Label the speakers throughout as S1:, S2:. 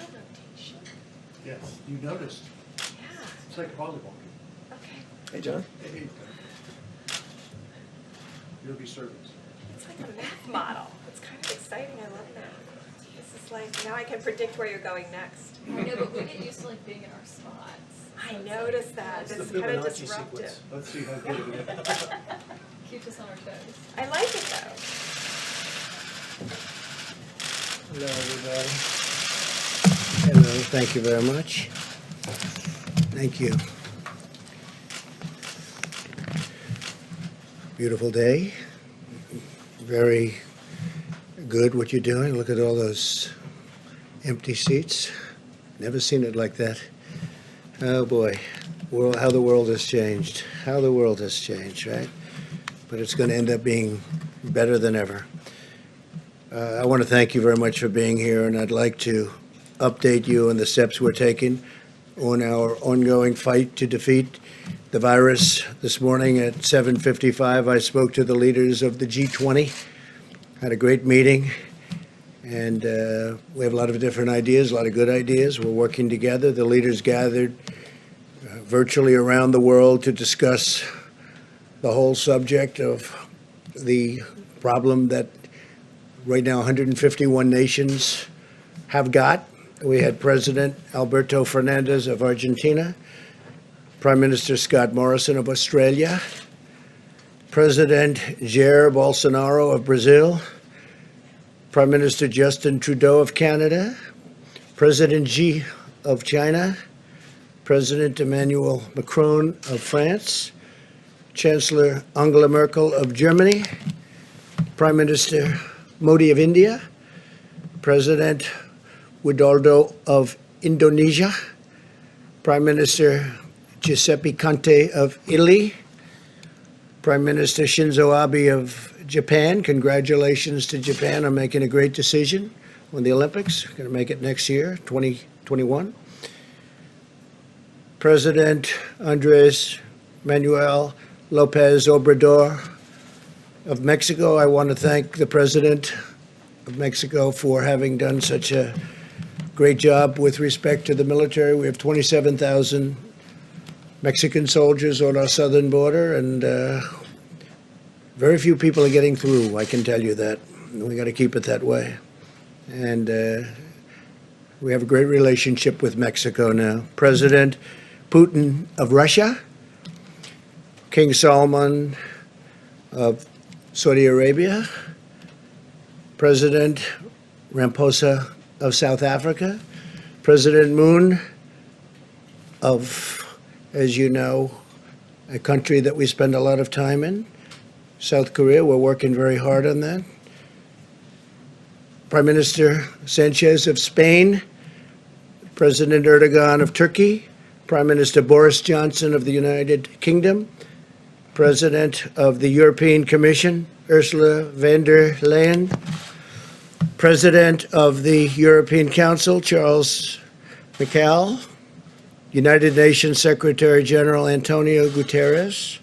S1: rotation.
S2: Yes, you noticed.
S1: Yeah.
S2: It's like a volleyball game.
S1: Okay.
S3: Hey, John.
S2: Hey, you'll be servants.
S1: It's like a math model. It's kind of exciting. I love that. This is like, now I can predict where you're going next.
S4: I know, but we get used to like being in our spots.
S1: I noticed that.
S2: It's
S1: It's
S2: the
S1: kind of
S2: Fibonacci
S1: disruptive.
S2: sequence. Let's see how good it is.
S4: Keeps us on our toes.
S1: I like it though.
S3: Hello, everybody. Hello, thank you very much. Thank you. Beautiful day. Very good what you're doing. Look at all those empty seats. Never seen it like that. Oh boy, how the world has changed. How the world has changed, right? But it's going to end up being better than ever. I want to thank you very much for being here, and I'd like to update you on the steps we're taking on our ongoing fight to defeat the virus. This morning at 7:55, I spoke to the leaders of the G20, had a great meeting, and we have a lot of different ideas, a lot of good ideas. We're working together. The leaders gathered virtually around the world to discuss the whole subject of the problem that right now 151 nations have got. We had President Alberto Fernandez of Argentina, Prime Minister Scott Morrison of Australia, President Jair Bolsonaro of Brazil, Prime Minister Justin Trudeau of Canada, President Xi of China, President Emmanuel Macron of France, Chancellor Angela Merkel of Germany, Prime Minister Modi of India, President Widodo of Indonesia, Prime Minister Giuseppe Conte of Italy, Prime Minister Shinzo Abe of Japan. Congratulations to Japan on making a great decision on the Olympics. Going to make it next year, 2021. President Andres Manuel Lopez Obrador of Mexico. I want to thank the President of Mexico for having done such a great job with respect to the military. We have 27,000 Mexican soldiers on our southern border, and very few people are getting through, I can tell you that. We got to keep it that way. And we have a great relationship with Mexico now. President Putin of Russia, King Salman of Saudi Arabia, President Ramaphosa of South Africa, President Moon of, as you know, a country that we spend a lot of time in, South Korea. We're working very hard on that. Prime Minister Sanchez of Spain, President Erdogan of Turkey, Prime Minister Boris Johnson of the United Kingdom, President of the European Commission, Ursula von der Leyen, President of the European Council, Charles Michel, United Nations Secretary General Antonio Guterres,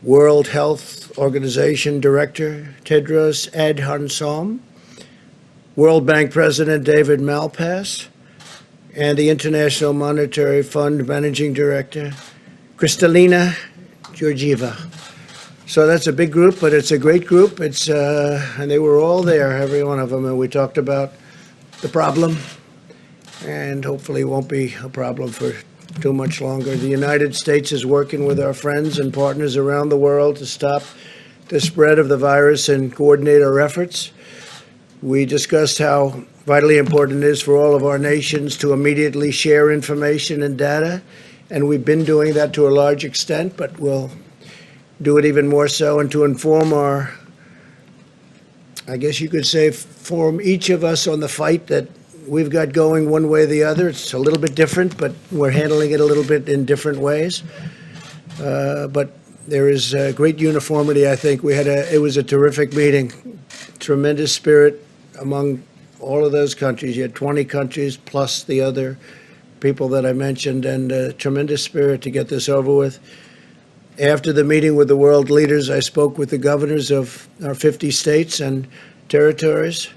S3: World Health Organization Director Tedros Adhanom, World Bank President David Malpass, and the International Monetary Fund Managing Director Kristalina Georgieva. So that's a big group, but it's a great group. It's and they were all there, every one of them, and we talked about the problem, and hopefully it won't be a problem for too much longer. The United States is working with our friends and partners around the world to stop the spread of the virus and coordinate our efforts. We discussed how vitally important it is for all of our nations to immediately share information and data, and we've been doing that to a large extent, but we'll do it even more so, and to inform our, I guess you could say, form each of us on the fight that we've got going one way or the other. It's a little bit different, but we're handling it a little bit in different ways. But there is great uniformity, I think. It was a terrific meeting, tremendous spirit among all of those countries. You had 20 countries plus the other people that I mentioned, and tremendous spirit to get this over with. After the meeting with the world leaders, I spoke with the governors of our 50 states and territories.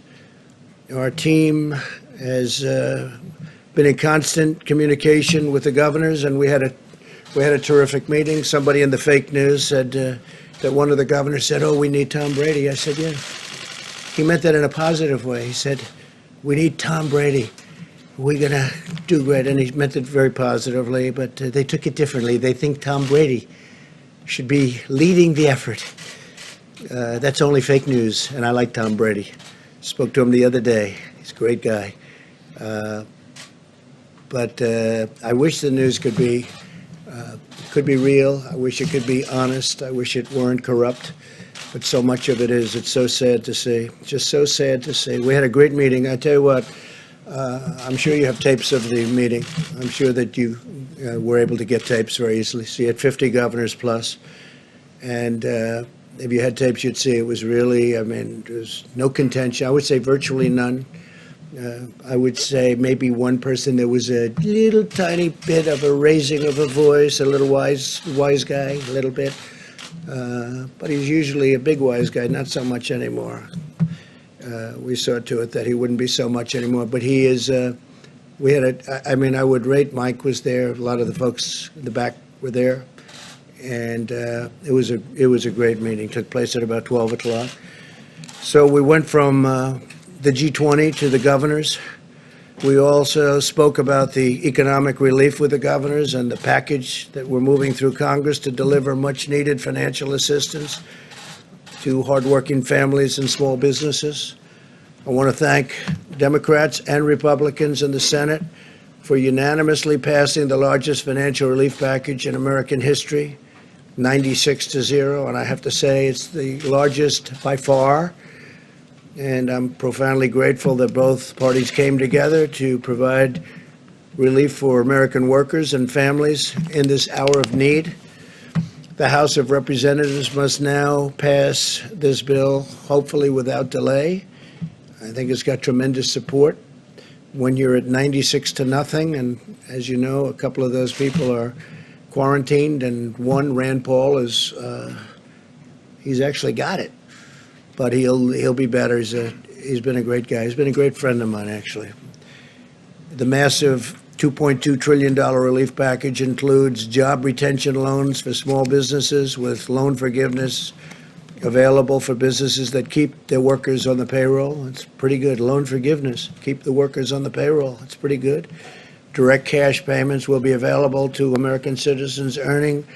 S3: Our team has been in constant communication with the governors, and we had a terrific meeting. Somebody in the fake news said that one of the governors said, "Oh, we need Tom Brady." I said, "Yeah." He meant that in a positive way. He said, "We need Tom Brady. We're going to do great." And he meant it very positively, but they took it differently. They think Tom Brady should be leading the effort. That's only fake news, and I like Tom Brady. Spoke to him the other day. He's a great guy. But I wish the news could be real. I wish it could be honest. I wish it weren't corrupt. But so much of it is. It's so sad to see. Just so sad to see. We had a great meeting. I tell you what, I'm sure you have tapes of the meeting. I'm sure that you were able to get tapes very easily. So you had 50 governors plus. And if you had tapes, you'd see it was really, there's no contention. I would say virtually none. I would say maybe one person, there was a little tiny bit of a raising of a voice, a little wise guy, a little bit. But he's usually a big wise guy, not so much anymore. We saw to it that he wouldn't be so much anymore. But he is, I would rate Mike was there. A lot of the folks in the back were there. And it was a great meeting. Took place at about 12 o'clock. So we went from the G20 to the governors. We also spoke about the economic relief with the governors and the package that we're moving through Congress to deliver much-needed financial assistance to hardworking families and small businesses. I want to thank Democrats and Republicans in the Senate for unanimously passing the largest financial relief package in American history, 96-0, and I have to say it's the largest by far. And I'm profoundly grateful that both parties came together to provide relief for American workers and families in this hour of need. The House of Representatives must now pass this bill, hopefully without delay. I think it's got tremendous support. When you're at 96-0, and as you know, a couple of those people are quarantined, and one, Rand Paul, he's actually got it. But he'll be better. He's been a great guy. He's been a great friend of mine, actually. The massive $2.2 trillion relief package includes job retention loans for small businesses with loan forgiveness available for businesses that keep their workers on the payroll. It's pretty good. Loan forgiveness. Keep the workers on the payroll. It's pretty good. Direct cash payments will be available to American citizens earning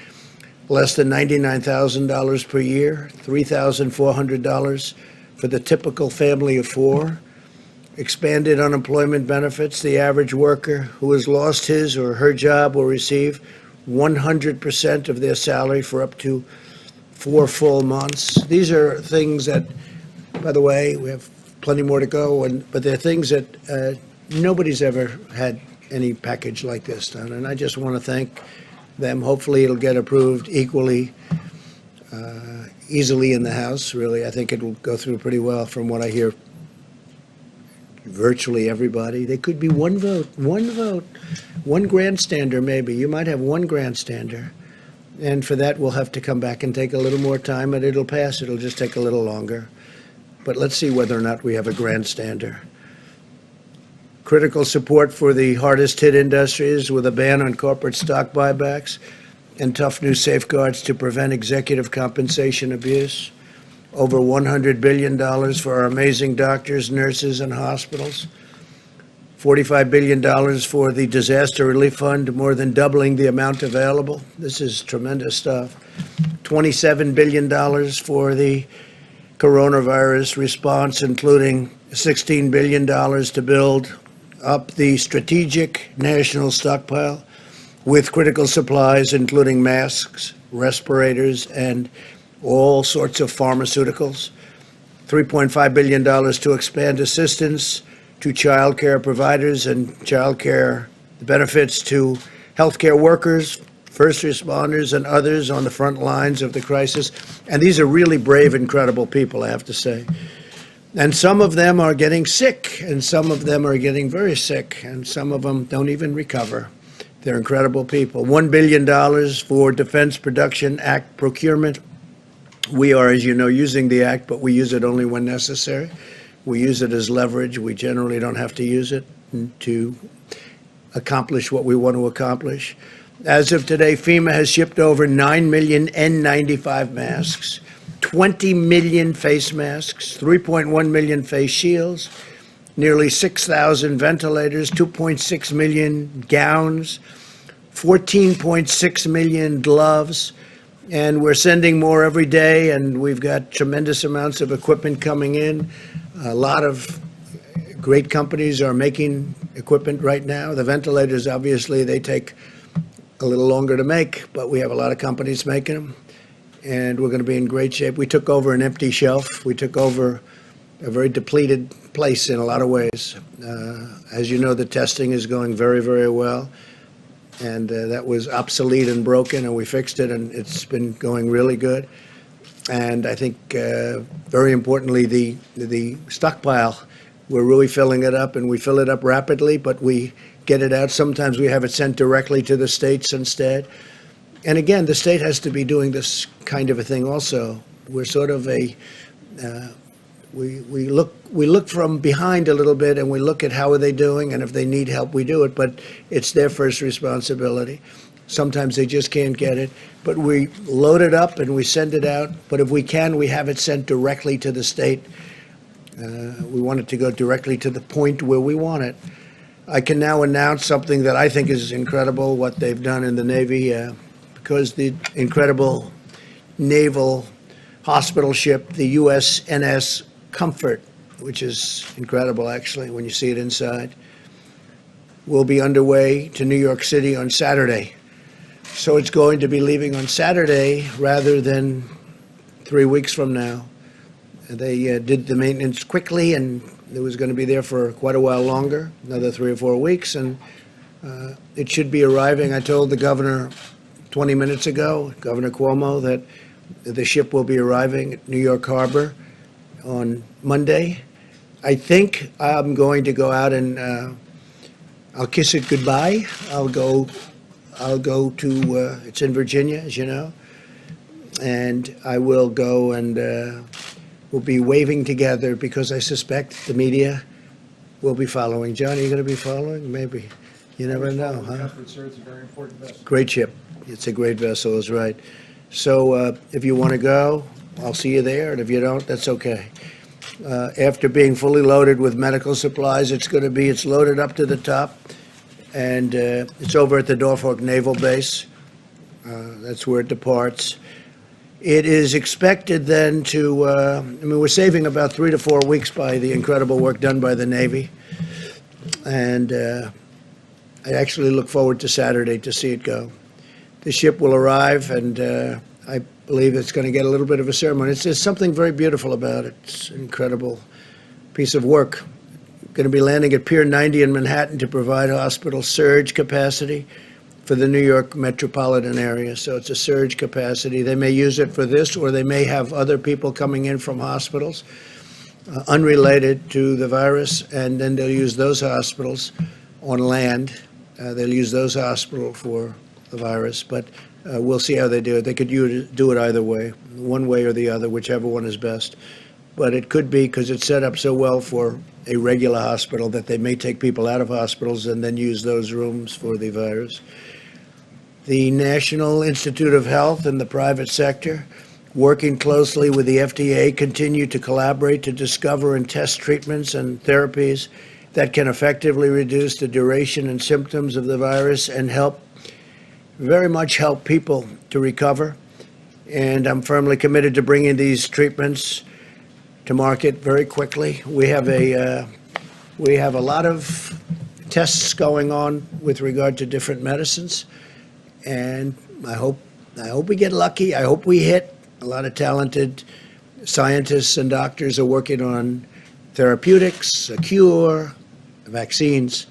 S3: less than $99,000 per year, $3,400 for the typical family of four. Expanded unemployment benefits. The average worker who has lost his or her job will receive 100% of their salary for up to 4 full months. These are things that, by the way, we have plenty more to go, but they're things that nobody's ever had any package like this done. And I just want to thank them. Hopefully it'll get approved equally easily in the House, really. I think it will go through pretty well from what I hear. Virtually everybody. There could be one vote, one grandstander maybe. You might have one grandstander. And for that, we'll have to come back and take a little more time, and it'll pass. It'll just take a little longer. But let's see whether or not we have a grandstander. Critical support for the hardest hit industries with a ban on corporate stock buybacks and tough new safeguards to prevent executive compensation abuse. Over $100 billion for our amazing doctors, nurses, and hospitals. $45 billion for the Disaster Relief Fund, more than doubling the amount available. This is tremendous stuff. $27 billion for the coronavirus response, including $16 billion to build up the strategic national stockpile with critical supplies, including masks, respirators, and all sorts of pharmaceuticals. $3.5 billion to expand assistance to child care providers and child care benefits to healthcare workers, first responders, and others on the front lines of the crisis. And these are really brave, incredible people, I have to say. And some of them are getting sick, and some of them are getting very sick, and some of them don't even recover. They're incredible people. $1 billion for Defense Production Act procurement. We are, as you know, using the act, but we use it only when necessary. We use it as leverage. We generally don't have to use it to accomplish what we want to accomplish. As of today, FEMA has shipped over 9 million N95 masks, 20 million face masks, 3.1 million face shields, nearly 6,000 ventilators, 2.6 million gowns, 14.6 million gloves, and we're sending more every day, and we've got tremendous amounts of equipment coming in. A lot of great companies are making equipment right now. The ventilators, obviously, they take a little longer to make, but we have a lot of companies making them, and we're going to be in great shape. We took over an empty shelf. We took over a very depleted place in a lot of ways. As you know, the testing is going very, very well, and that was obsolete and broken, and we fixed it, and it's been going really good. And I think, very importantly, the stockpile, we're really filling it up, and we fill it up rapidly, but we get it out. Sometimes we have it sent directly to the states instead. And again, the state has to be doing this kind of a thing also. We're sort of we look from behind a little bit, and we look at how are they doing, and if they need help, we do it. But it's their first responsibility. Sometimes they just can't get it. But we load it up and we send it out. But if we can, we have it sent directly to the state. We want it to go directly to the point where we want it. I can now announce something that I think is incredible, what they've done in the Navy, because the incredible naval hospital ship, the USNS Comfort, which is incredible, actually, when you see it inside, will be underway to New York City on Saturday. So it's going to be leaving on Saturday rather than 3 weeks from now. They did the maintenance quickly, and it was going to be there for quite a while longer, another 3 or 4 weeks, and it should be arriving. I told the governor 20 minutes ago, Governor Cuomo, that the ship will be arriving at New York Harbor on Monday. I think I'm going to go out and I'll kiss it goodbye. I'll go to, it's in Virginia, as you know, and I will go and we'll be waving together because I suspect the media will be following. John, are you going to be following? Maybe. You never know, huh?
S2: Comfort, sir, it's a very important vessel.
S3: Great ship. It's a great vessel, is right. So if you want to go, I'll see you there, and if you don't, that's okay. After being fully loaded with medical supplies, it's loaded up to the top, and it's over at the Norfolk Naval Base. That's where it departs. It is expected then to, we're saving about 3 to 4 weeks by the incredible work done by the Navy. And I actually look forward to Saturday to see it go. The ship will arrive, and I believe it's going to get a little bit of a ceremony. There's something very beautiful about it. It's an incredible piece of work. Going to be landing at Pier 90 in Manhattan to provide hospital surge capacity for the New York metropolitan area. So it's a surge capacity. They may use it for this, or they may have other people coming in from hospitals unrelated to the virus, and then they'll use those hospitals on land. They'll use those hospitals for the virus, but we'll see how they do it. They could do it either way, one way or the other, whichever one is best. But it could be, because it's set up so well for a regular hospital, that they may take people out of hospitals and then use those rooms for the virus. The National Institute of Health and the private sector, working closely with the FDA, continue to collaborate to discover and test treatments and therapies that can effectively reduce the duration and symptoms of the virus and very much help people to recover. And I'm firmly committed to bringing these treatments to market very quickly. We have a lot of tests going on with regard to different medicines, and I hope we get lucky. I hope we hit. A lot of talented scientists and doctors are working on therapeutics, a cure, vaccines.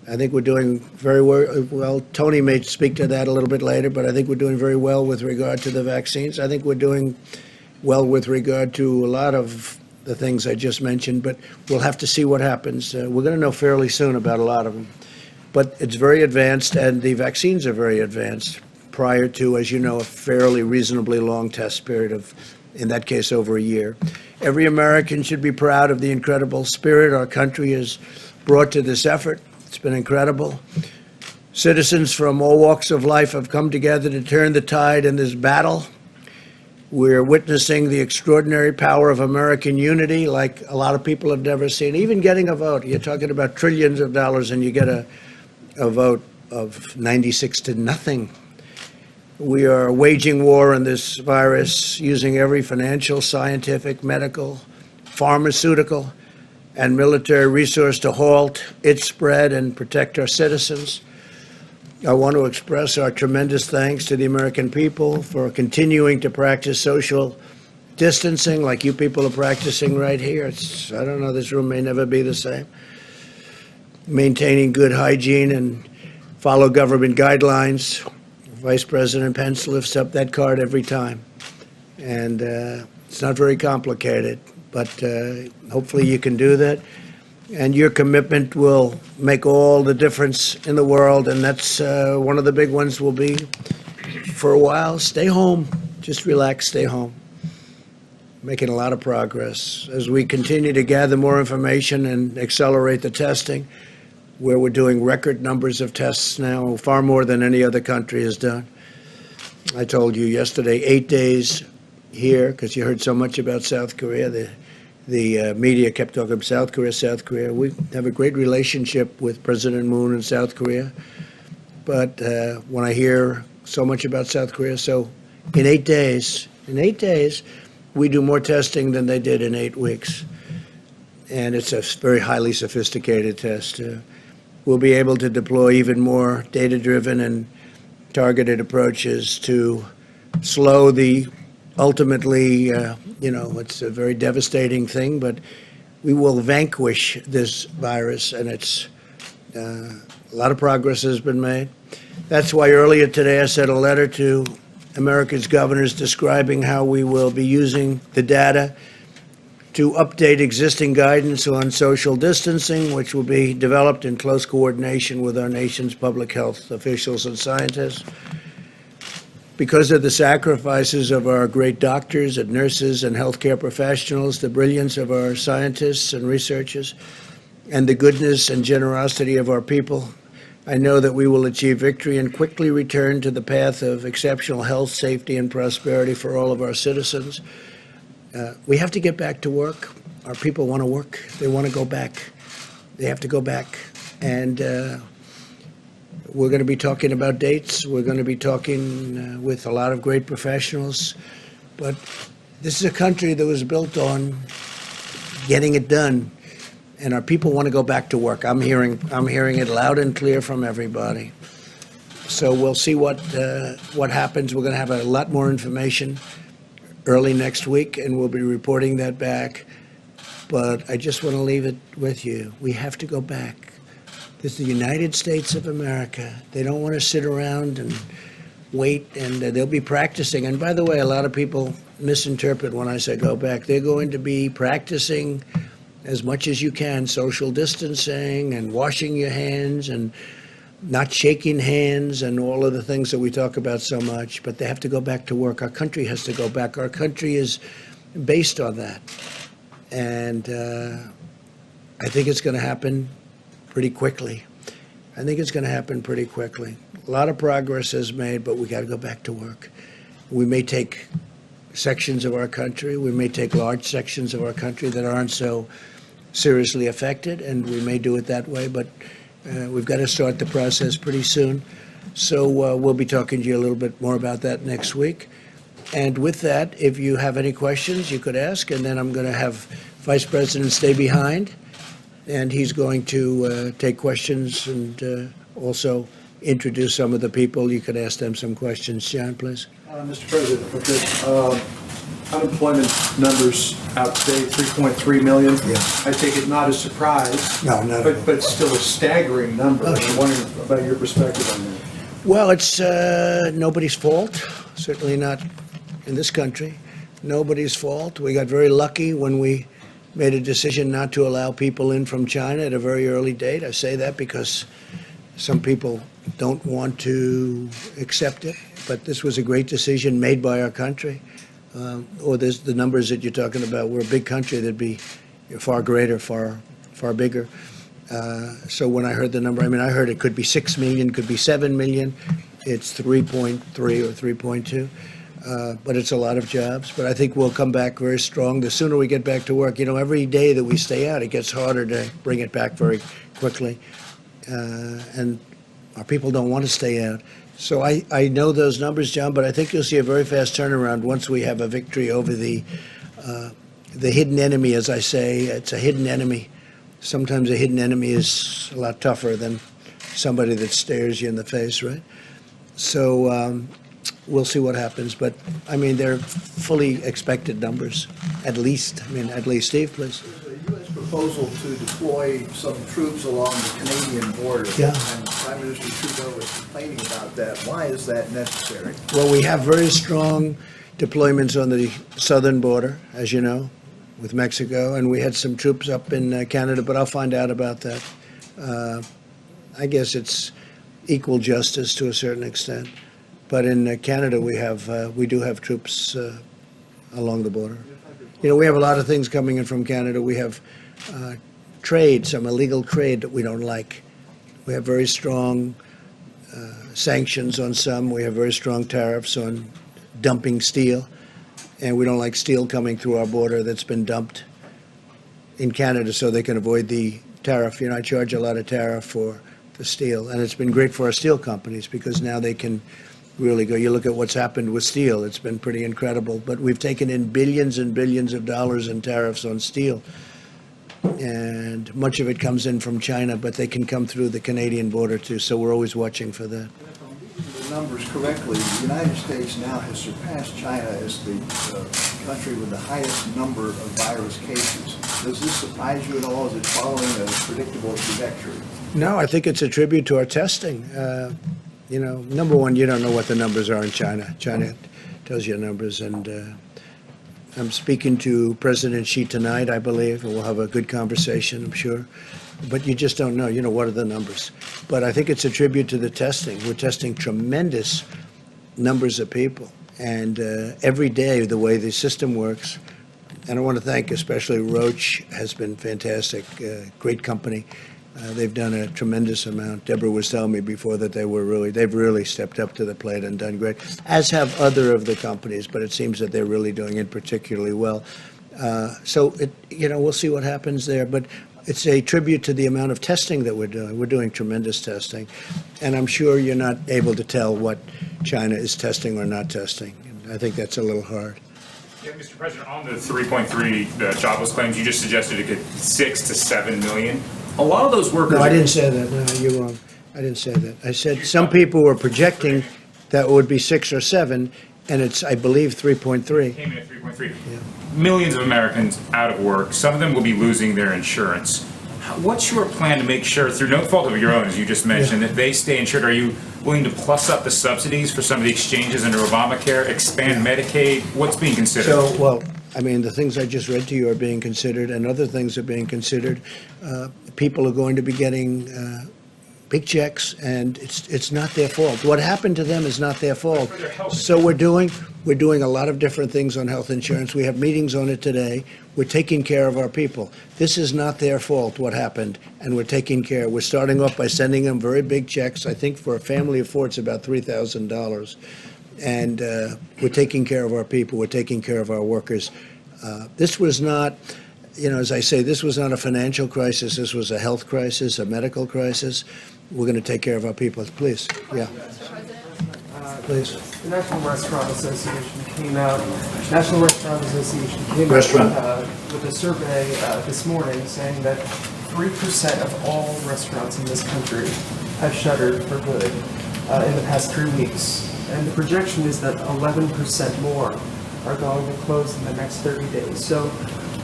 S3: I think we're doing very well. Tony may speak to that a little bit later, but I think we're doing very well with regard to the vaccines. I think we're doing well with regard to a lot of the things I just mentioned, but we'll have to see what happens. We're going to know fairly soon about a lot of them. But it's very advanced, and the vaccines are very advanced prior to, as you know, a fairly reasonably long test period of in that case over a year. Every American should be proud of the incredible spirit our country has brought to this effort. It's been incredible. Citizens from all walks of life have come together to turn the tide in this battle. We're witnessing the extraordinary power of American unity like a lot of people have never seen. Even getting a vote. You're talking about trillions of dollars and you get a vote of 96 to nothing. We are waging war on this virus using every financial, scientific, medical, pharmaceutical, and military resource to halt its spread and protect our citizens. I want to express our tremendous thanks to the American people for continuing to practice social distancing like you people are practicing right here. I don't know, this room may never be the same. Maintaining good hygiene and follow government guidelines. Vice President Pence lifts up that card every time. And it's not very complicated, but hopefully you can do that. And your commitment will make all the difference in the world. And that's one of the big ones will be, for a while, stay home. Just relax, stay home. Making a lot of progress. As we continue to gather more information and accelerate the testing, where we're doing record numbers of tests now, far more than any other country has done. I told you yesterday, 8 days here, because you heard so much about South Korea. The media kept talking about South Korea, South Korea. We have a great relationship with President Moon in South Korea. But when I hear so much about South Korea, so in 8 days, we do more testing than they did in 8 weeks. And it's a very highly sophisticated test. We'll be able to deploy even more data-driven and targeted approaches to slow the ultimately, it's a very devastating thing, but we will vanquish this virus, and it's a lot of progress has been made. That's why earlier today I sent a letter to America's governors describing how we will be using the data to update existing guidance on social distancing, which will be developed in close coordination with our nation's public health officials and scientists. Because of the sacrifices of our great doctors and nurses and healthcare professionals, the brilliance of our scientists and researchers, and the goodness and generosity of our people, I know that we will achieve victory and quickly return to the path of exceptional health, safety, and prosperity for all of our citizens. We have to get back to work. Our people want to work. They want to go back. They have to go back. And we're going to be talking about dates. We're going to be talking with a lot of great professionals. But this is a country that was built on getting it done. And our people want to go back to work. I'm hearing it loud and clear from everybody. So we'll see what happens. We're going to have a lot more information early next week, and we'll be reporting that back. But I just want to leave it with you. We have to go back. This is the United States of America. They don't want to sit around and wait, and they'll be practicing. And by the way, a lot of people misinterpret when I say go back. They're going to be practicing as much as you can, social distancing and washing your hands and not shaking hands and all of the things that we talk about so much, but they have to go back to work. Our country has to go back. Our country is based on that. And I think it's going to happen pretty quickly. A lot of progress is made, but we got to go back to work. We may take sections of our country, we may take large sections of our country that aren't so seriously affected, and we may do it that way, but we've got to start the process pretty soon. So we'll be talking to you a little bit more about that next week. And with that, if you have any questions, you could ask, and then I'm going to have Vice President stay behind, and he's going to take questions and also introduce some of the people. You could ask them some questions. John, please.
S2: Mr. President, with the unemployment numbers out today, 3.3 million.
S3: Yeah.
S2: I take it not a surprise.
S3: No, not at all.
S2: But still a staggering number.
S3: Oh,
S2: I'm
S3: sure.
S2: wondering about your perspective on that.
S3: Well, it's nobody's fault, certainly not in this country. Nobody's fault. We got very lucky when we made a decision not to allow people in from China at a very early date. I say that because some people don't want to accept it, but this was a great decision made by our country. or there's the numbers that you're talking about. We're a big country. That'd be far greater, far bigger. So when I heard the number, I mean, I heard it could be 6 million, could be 7 million. It's 3.3 or 3.2. But it's a lot of jobs. But I think we'll come back very strong. The sooner we get back to work, every day that we stay out, it gets harder to bring it back very quickly. And our people don't want to stay out. So I know those numbers, John, but I think you'll see a very fast turnaround once we have a victory over the hidden enemy, as I say. It's a hidden enemy. Sometimes a hidden enemy is a lot tougher than somebody that stares you in the face, right? So we'll see what happens. But, I mean, they're fully expected numbers, at least. Steve, please.
S5: The U.S. proposal to deploy some troops along the Canadian border.
S3: Yeah.
S5: And Prime Minister Trudeau was complaining about that. Why is that necessary?
S3: Well, we have very strong deployments on the southern border, as you know, with Mexico, and we had some troops up in Canada, but I'll find out about that. I guess it's equal justice to a certain extent. But in Canada, we do have troops along the border. We have a lot of things coming in from Canada. We have trade, some illegal trade that we don't like. We have very strong sanctions on some. We have very strong tariffs on dumping steel. And we don't like steel coming through our border that's been dumped in Canada so they can avoid the tariff. I charge a lot of tariff for the steel. And it's been great for our steel companies because now they can really go. You look at what's happened with steel. It's been pretty incredible. But we've taken in billions and billions of dollars in tariffs on steel. And much of it comes in from China, but they can come through the Canadian border too. So we're always watching for that.
S5: If I'm reading the numbers correctly, the United States now has surpassed China as the country with the highest number of virus cases. Does this surprise you at all? Is it following a predictable trajectory?
S3: No, I think it's a tribute to our testing. Number one, you don't know what the numbers are in China. China tells you numbers, and I'm speaking to President Xi tonight, I believe, and we'll have a good conversation, I'm sure. But you just don't know, what are the numbers? But I think it's a tribute to the testing. We're testing tremendous numbers of people. And every day, the way the system works, and I want to thank especially Roche has been fantastic, great company. They've done a tremendous amount. Deborah was telling me before that they've really stepped up to the plate and done great, as have other of the companies, but it seems that they're really doing it particularly well. So, we'll see what happens there, but it's a tribute to the amount of testing that we're doing. We're doing tremendous testing, and I'm sure you're not able to tell what China is testing or not testing. I think that's a little hard.
S6: Yeah, Mr. President, on the 3.3 jobless claims, you just suggested it could 6 to 7 million. A lot of those workers.
S3: No, I didn't say that. No, you're wrong. I didn't say that. I said some people were projecting that it would be 6 or 7, and it's, I believe, 3.3.
S6: Came in at 3.3. Yeah. Millions of Americans out of work. Some of them will be losing their insurance. What's your plan to make sure, through no fault of your own, as you just mentioned, that they stay insured? Are you willing to plus up the subsidies for some of the exchanges under Obamacare, expand Medicaid? What's being considered?
S3: The things I just read to you are being considered, and other things are being considered. People are going to be getting big checks, and it's not their fault. What happened to them is not their fault. So we're doing a lot of different things on health insurance. We have meetings on it today. We're taking care of our people. This is not their fault, what happened, and we're taking care. We're starting off by sending them very big checks. I think for a family of 4, it's about $3,000. And we're taking care of our people. We're taking care of our workers. This was not, as I say, this was not a financial crisis. This was a health crisis, a medical crisis. We're going to take care of our people. Please. Yeah. Please.
S7: The National Restaurant Association came out with a survey this morning saying that 3% of all restaurants in this country have shuttered for good in the past 3 weeks. And the projection is that 11% more are going to close in the next 30 days. So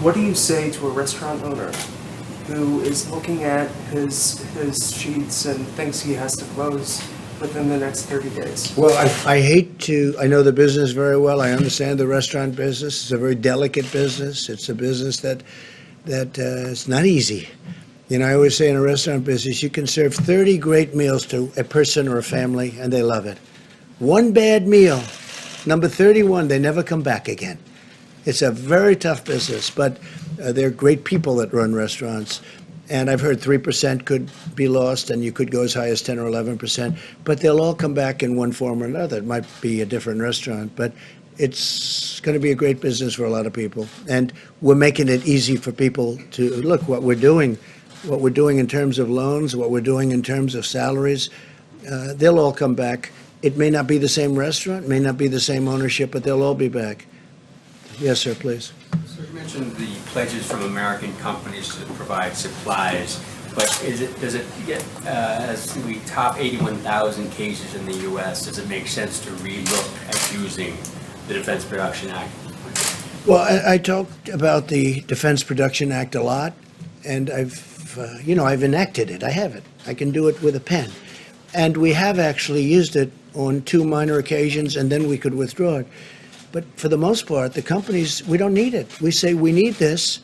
S7: what do you say to a restaurant owner who is looking at his sheets and thinks he has to close within the next 30 days?
S3: Well, I know the business very well. I understand the restaurant business. It's a very delicate business. It's a business that it's not easy. I always say in a restaurant business, you can serve 30 great meals to a person or a family, and they love it. One bad meal, Number 31, they never come back again. It's a very tough business, but they're great people that run restaurants. And I've heard 3% could be lost, and you could go as high as 10 or 11%, but they'll all come back in one form or another. It might be a different restaurant, but it's going to be a great business for a lot of people. And we're making it easy for people to look what we're doing in terms of loans, what we're doing in terms of salaries. They'll all come back. It may not be the same restaurant, may not be the same ownership, but they'll all be back. Yes, sir, please.
S8: So you mentioned the pledges from American companies to provide supplies, but does it get, as we top 81,000 cases in the U.S., does it make sense to relook at using the Defense Production Act?
S3: Well, I talked about the Defense Production Act a lot, and I've enacted it. I have it. I can do it with a pen. And we have actually used it on 2 minor occasions, and then we could withdraw it. But for the most part, the companies, we don't need it. We say, we need this,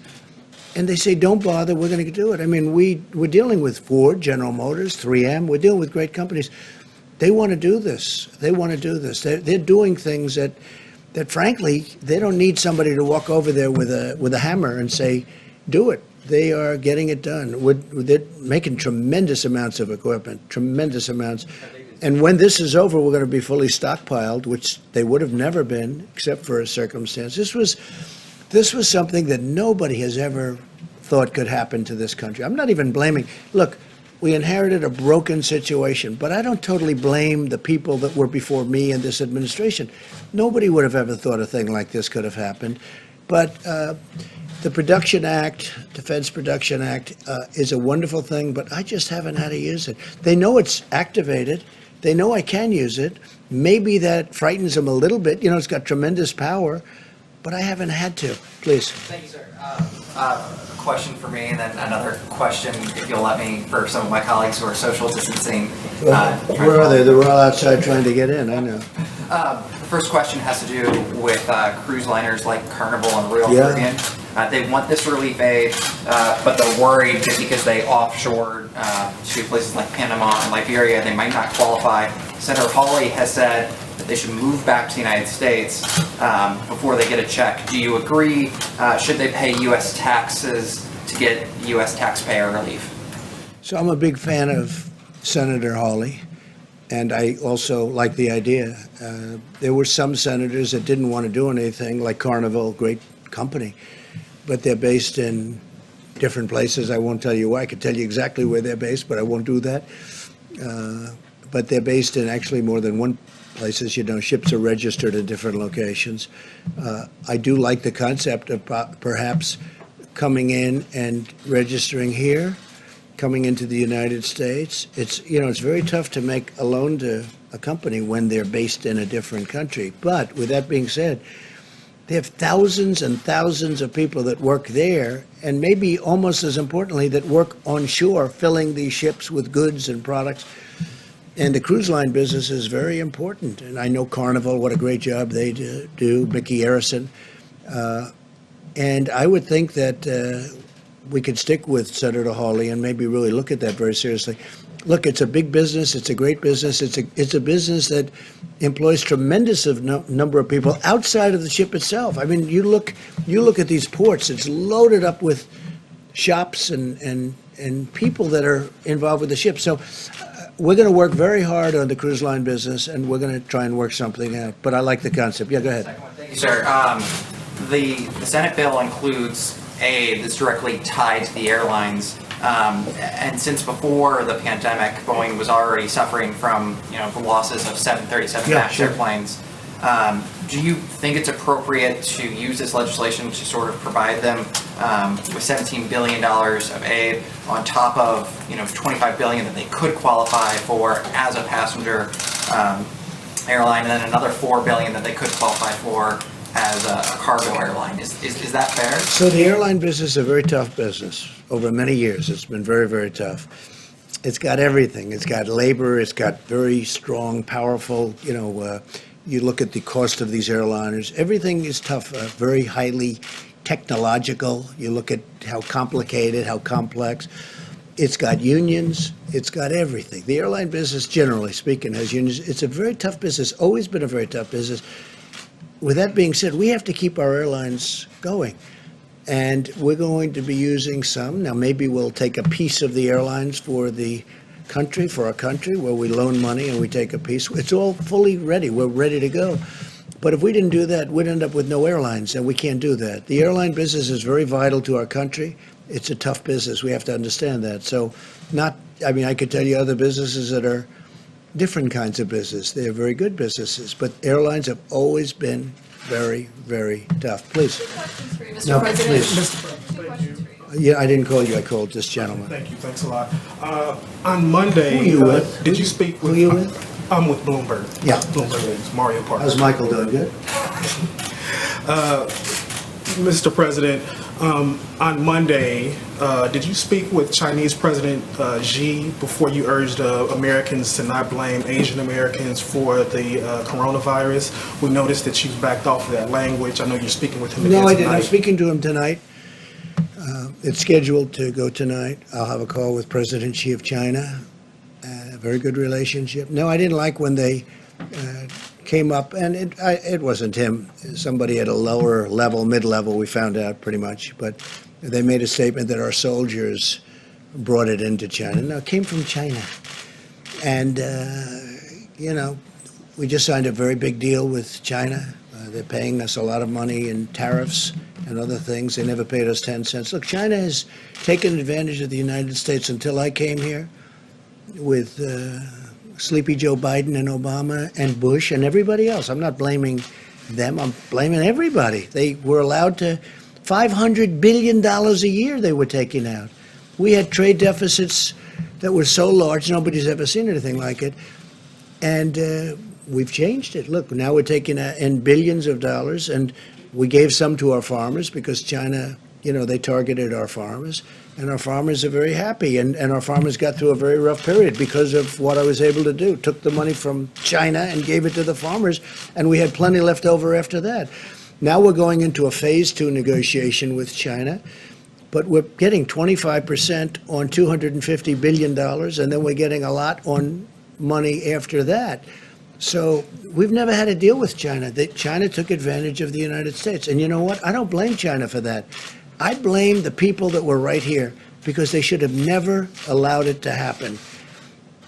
S3: and they say, don't bother, we're going to do it. I mean, we're dealing with Ford, General Motors, 3M, we're dealing with great companies. They want to do this. They want to do this. They're doing things that frankly, they don't need somebody to walk over there with a hammer and say, do it. They are getting it done. They're making tremendous amounts of equipment, tremendous amounts. And when this is over, we're going to be fully stockpiled, which they would have never been, except for a circumstance. This was something that nobody has ever thought could happen to this country. I'm not even blaming. Look, we inherited a broken situation, but I don't totally blame the people that were before me and this administration. Nobody would have ever thought a thing like this could have happened. But the Production Act, Defense Production Act, is a wonderful thing, but I just haven't had to use it. They know it's activated. They know I can use it. Maybe that frightens them a little bit. It's got tremendous power, but I haven't had to. Please.
S9: Thank you, sir. A question for me, and then another question, if you'll let me, for some of my colleagues who are social distancing.
S3: Where are they? They're all outside trying to get in, I know.
S9: The first question has to do with cruise liners like Carnival and Royal
S3: Yeah.
S9: Caribbean. They want this relief aid, but they're worried that because they offshored to places like Panama and Liberia, they might not qualify. Senator Hawley has said that they should move back to the United States before they get a check. Do you agree? Should they pay U.S. taxes to get U.S. taxpayer relief?
S3: So I'm a big fan of Senator Hawley, and I also like the idea. There were some senators that didn't want to do anything, like Carnival, great company, but they're based in different places. I won't tell you why. I could tell you exactly where they're based, but I won't do that. But they're based in actually more than one places. Ships are registered at different locations. I do like the concept of perhaps coming in and registering here, coming into the United States. It's very tough to make a loan to a company when they're based in a different country. But with that being said, they have thousands and thousands of people that work there, and maybe almost as importantly, that work on shore, filling these ships with goods and products. And the cruise line business is very important. And I know Carnival, what a great job they do, Mickey Harrison. And I would think that we could stick with Senator Hawley and maybe really look at that very seriously. Look, it's a big business. It's a great business. It's a business that employs tremendous number of people outside of the ship itself. I mean, you look at these ports. It's loaded up with shops and people that are involved with the ship. So we're going to work very hard on the cruise line business, and we're going to try and work something out. But I like the concept. Yeah, go ahead.
S9: Thank you, sir. The Senate bill includes aid that's directly tied to the airlines. And since before the pandemic, Boeing was already suffering from the losses of 737 MAX airplanes. Do you think it's appropriate to use this legislation to sort of provide them with $17 billion of aid on top of $25 billion that they could qualify for as a passenger airline, and then another $4 billion that they could qualify for as a cargo airline? Is that fair?
S3: So the airline business is a very tough business. Over many years, it's been very, very tough. It's got everything. It's got labor. It's got very strong, powerful, you look at the cost of these airliners. Everything is tough, very highly technological. You look at how complicated, how complex. It's got unions. It's got everything. The airline business, generally speaking, has unions. It's a very tough business, always been a very tough business. with that being said, we have to keep our airlines going. And we're going to be using some. Now, maybe we'll take a piece of the airlines for our country, where we loan money and we take a piece. It's all fully ready. We're ready to go. But if we didn't do that, we'd end up with no airlines, and we can't do that. The airline business is very vital to our country. It's a tough business. We have to understand that. So I could tell you other businesses that are different kinds of business. They're very good businesses, but airlines have always been very, very tough. Please.
S4: Two questions for you, Mr.
S3: No,
S4: President.
S3: please.
S4: Two questions for you.
S3: Yeah, I didn't call you. I called this gentleman.
S10: Thank you. Thanks a lot. On Monday,
S3: Who are you with?
S10: did you speak with?
S3: Who are you with?
S10: I'm with Bloomberg.
S3: Yeah.
S10: Bloomberg News, Mario Parker.
S3: How's Michael doing? Good?
S10: Mr. President, on Monday, did you speak with Chinese President Xi before you urged Americans to not blame Asian Americans for the coronavirus? We noticed that you've backed off of that language. I know you're speaking with him again
S3: No, I
S10: tonight.
S3: didn't. I'm speaking to him tonight. It's scheduled to go tonight. I'll have a call with President Xi of China. Very good relationship. No, I didn't like when they came up, and it wasn't him. Somebody at a lower level, mid-level, we found out pretty much. But they made a statement that our soldiers brought it into China. No, it came from China. And, we just signed a very big deal with China. They're paying us a lot of money in tariffs and other things. They never paid us 10 cents. Look, China has taken advantage of the United States until I came here with Sleepy Joe Biden and Obama and Bush and everybody else. I'm not blaming them. I'm blaming everybody. They were allowed to $500 billion a year they were taking out. We had trade deficits that were so large, nobody's ever seen anything like it. And we've changed it. Look, now we're taking in billions of dollars, and we gave some to our farmers because China, they targeted our farmers, and our farmers are very happy. And our farmers got through a very rough period because of what I was able to do. Took the money from China and gave it to the farmers, and we had plenty left over after that. Now we're going into a phase 2 negotiation with China, but we're getting 25% on $250 billion, and then we're getting a lot on money after that. So we've never had a deal with China. China took advantage of the United States. And you know what? I don't blame China for that. I blame the people that were right here because they should have never allowed it to happen.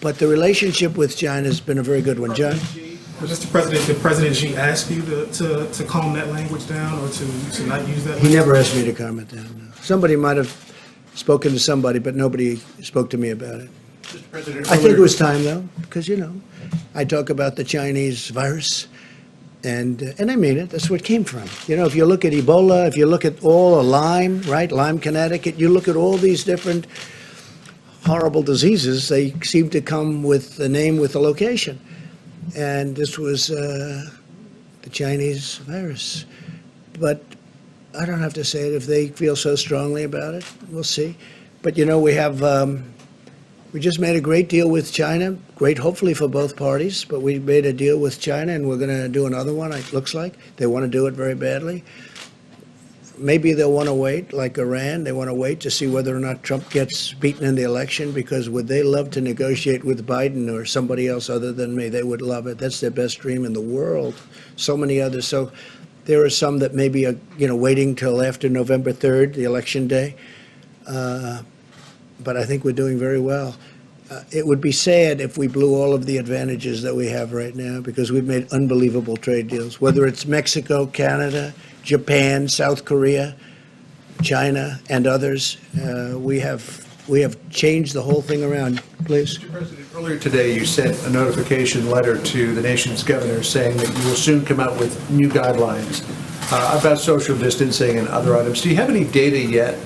S3: But the relationship with China has been a very good one. John?
S10: Mr. President, did President Xi ask you to calm that language down or to not use that language?
S3: He never asked me to comment down. No. Somebody might have spoken to somebody, but nobody spoke to me about it.
S2: Mr. President,
S3: I think it was time, though, because, I talk about the Chinese virus, and I mean it. That's where it came from. If you look at Ebola, if you look at Lyme, right, Lyme, Connecticut, you look at all these different horrible diseases, they seem to come with a name with a location. And this was the Chinese virus. But I don't have to say it. If they feel so strongly about it, we'll see. But, we just made a great deal with China, great hopefully for both parties, but we made a deal with China, and we're going to do another one, it looks like. They want to do it very badly. Maybe they'll want to wait, like Iran. They want to wait to see whether or not Trump gets beaten in the election, because would they love to negotiate with Biden or somebody else other than me? They would love it. That's their best dream in the world. So many others. So there are some that maybe are, waiting till after November 3rd, the election day. But I think we're doing very well. It would be sad if we blew all of the advantages that we have right now, because we've made unbelievable trade deals, whether it's Mexico, Canada, Japan, South Korea, China, and others. We have changed the whole thing around. Please.
S2: Mr. President, earlier today you sent a notification letter to the nation's governors saying that you will soon come out with new guidelines about social distancing and other items. Do you have any data yet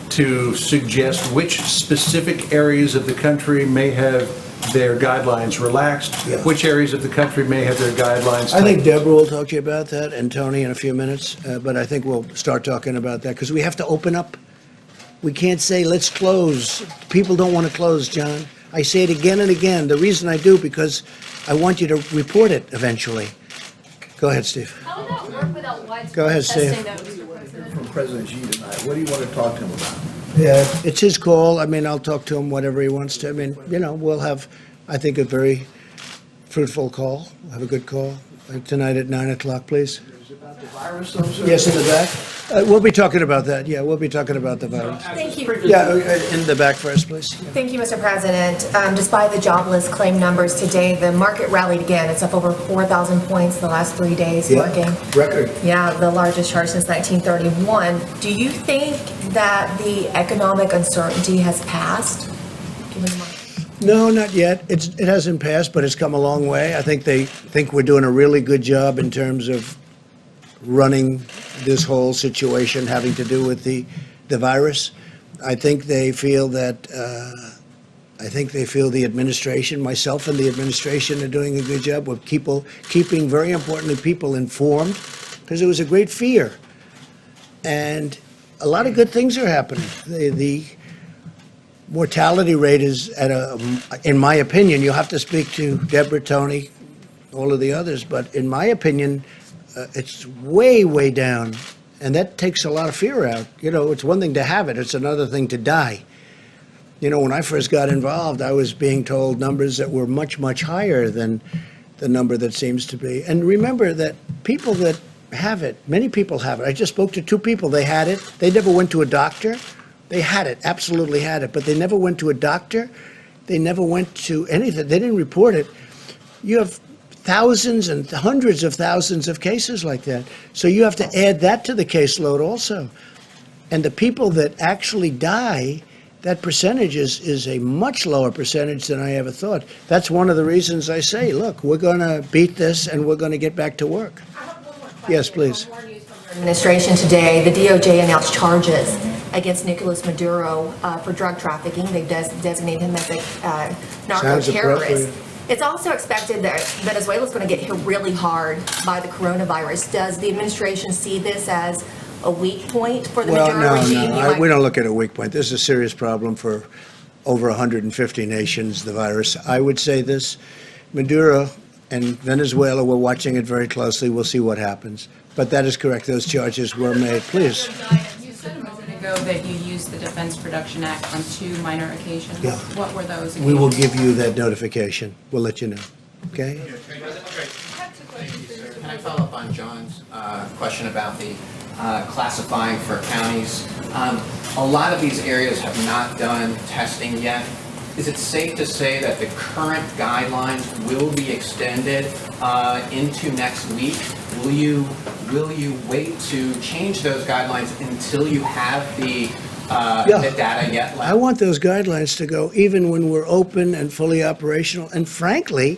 S2: to suggest which specific areas of the country may have their guidelines relaxed, which areas of the country may have their guidelines
S3: I think
S2: tightened?
S3: Deborah will talk to you about that, and Tony in a few minutes, but I think we'll start talking about that, because we have to open up. We can't say, let's close. People don't want to close, John. I say it again and again. The reason I do, because I want you to report it eventually. Go ahead, Steve.
S4: How would that work without widespread
S3: Go ahead, Steve.
S4: testing, though, Mr. President?
S5: From President Xi tonight, what do you want to talk to him about?
S3: Yeah, it's his call. I mean, I'll talk to him whatever he wants to. I mean, we'll have, I think, a very fruitful call. We'll have a good call tonight at 9 o'clock, please.
S5: Is it The virus, though, sir?
S3: Yes, in the back. We'll be talking about that. Yeah, we'll be talking about the virus.
S11: Thank you.
S3: Yeah, in the back first, please.
S11: Thank you, Mr. President. Despite the jobless claim numbers today, the market rallied again. It's up over 4,000 points the last 3 days,
S3: Yeah,
S11: marking.
S3: record.
S11: Yeah, the largest chart since 1931. Do you think that the economic uncertainty has passed? Given the market?
S3: No, not yet. It hasn't passed, but it's come a long way. I think they think we're doing a really good job in terms of running this whole situation having to do with the virus. I think they feel that, the administration, myself and the administration are doing a good job with keeping, very importantly, people informed, because there was a great fear. And a lot of good things are happening. The mortality rate is in my opinion, you'll have to speak to Deborah, Tony, all of the others, but in my opinion, it's way, way down, and that takes a lot of fear out. You know, it's one thing to have it, it's another thing to die. You know, when I first got involved, I was being told numbers that were much, much higher than the number that seems to be. And remember that people that have it, many people have it. I just spoke to 2 people, they had it. They never went to a doctor. They had it, absolutely had it, but they never went to a doctor. They never went to anything. They didn't report it. You have thousands and hundreds of thousands of cases like that. So you have to add that to the caseload also. And the people that actually die, that percentage is a much lower percentage than I ever thought. That's one of the reasons I say, look, we're going to beat this and we're going to get back to work. Yes, please.
S11: Administration today, the DOJ announced charges against Nicolas Maduro for drug trafficking. They've designated him as a narco-terrorist. It's also expected that Venezuela is going to get hit really hard by the coronavirus. Does the administration see this as a weak point for the Maduro regime?
S3: No, we don't look at a weak point. This is a serious problem for over 150 nations, the virus. I would say this, Maduro and Venezuela, we're watching it very closely. We'll see what happens. But that is correct. Those charges were made. Please.
S12: You said a moment ago that you used the Defense Production Act on 2 minor occasions.
S3: Yeah.
S12: What were those occasions?
S3: We will give you that notification. We'll let you know. Okay?
S13: Can I follow up on John's question about the classifying for counties? A lot of these areas have not done testing yet. Is it safe to say that the current guidelines will be extended into next week? Will you wait to change those guidelines until you have the data yet?
S3: I want those guidelines to go even when we're open and fully operational. And frankly,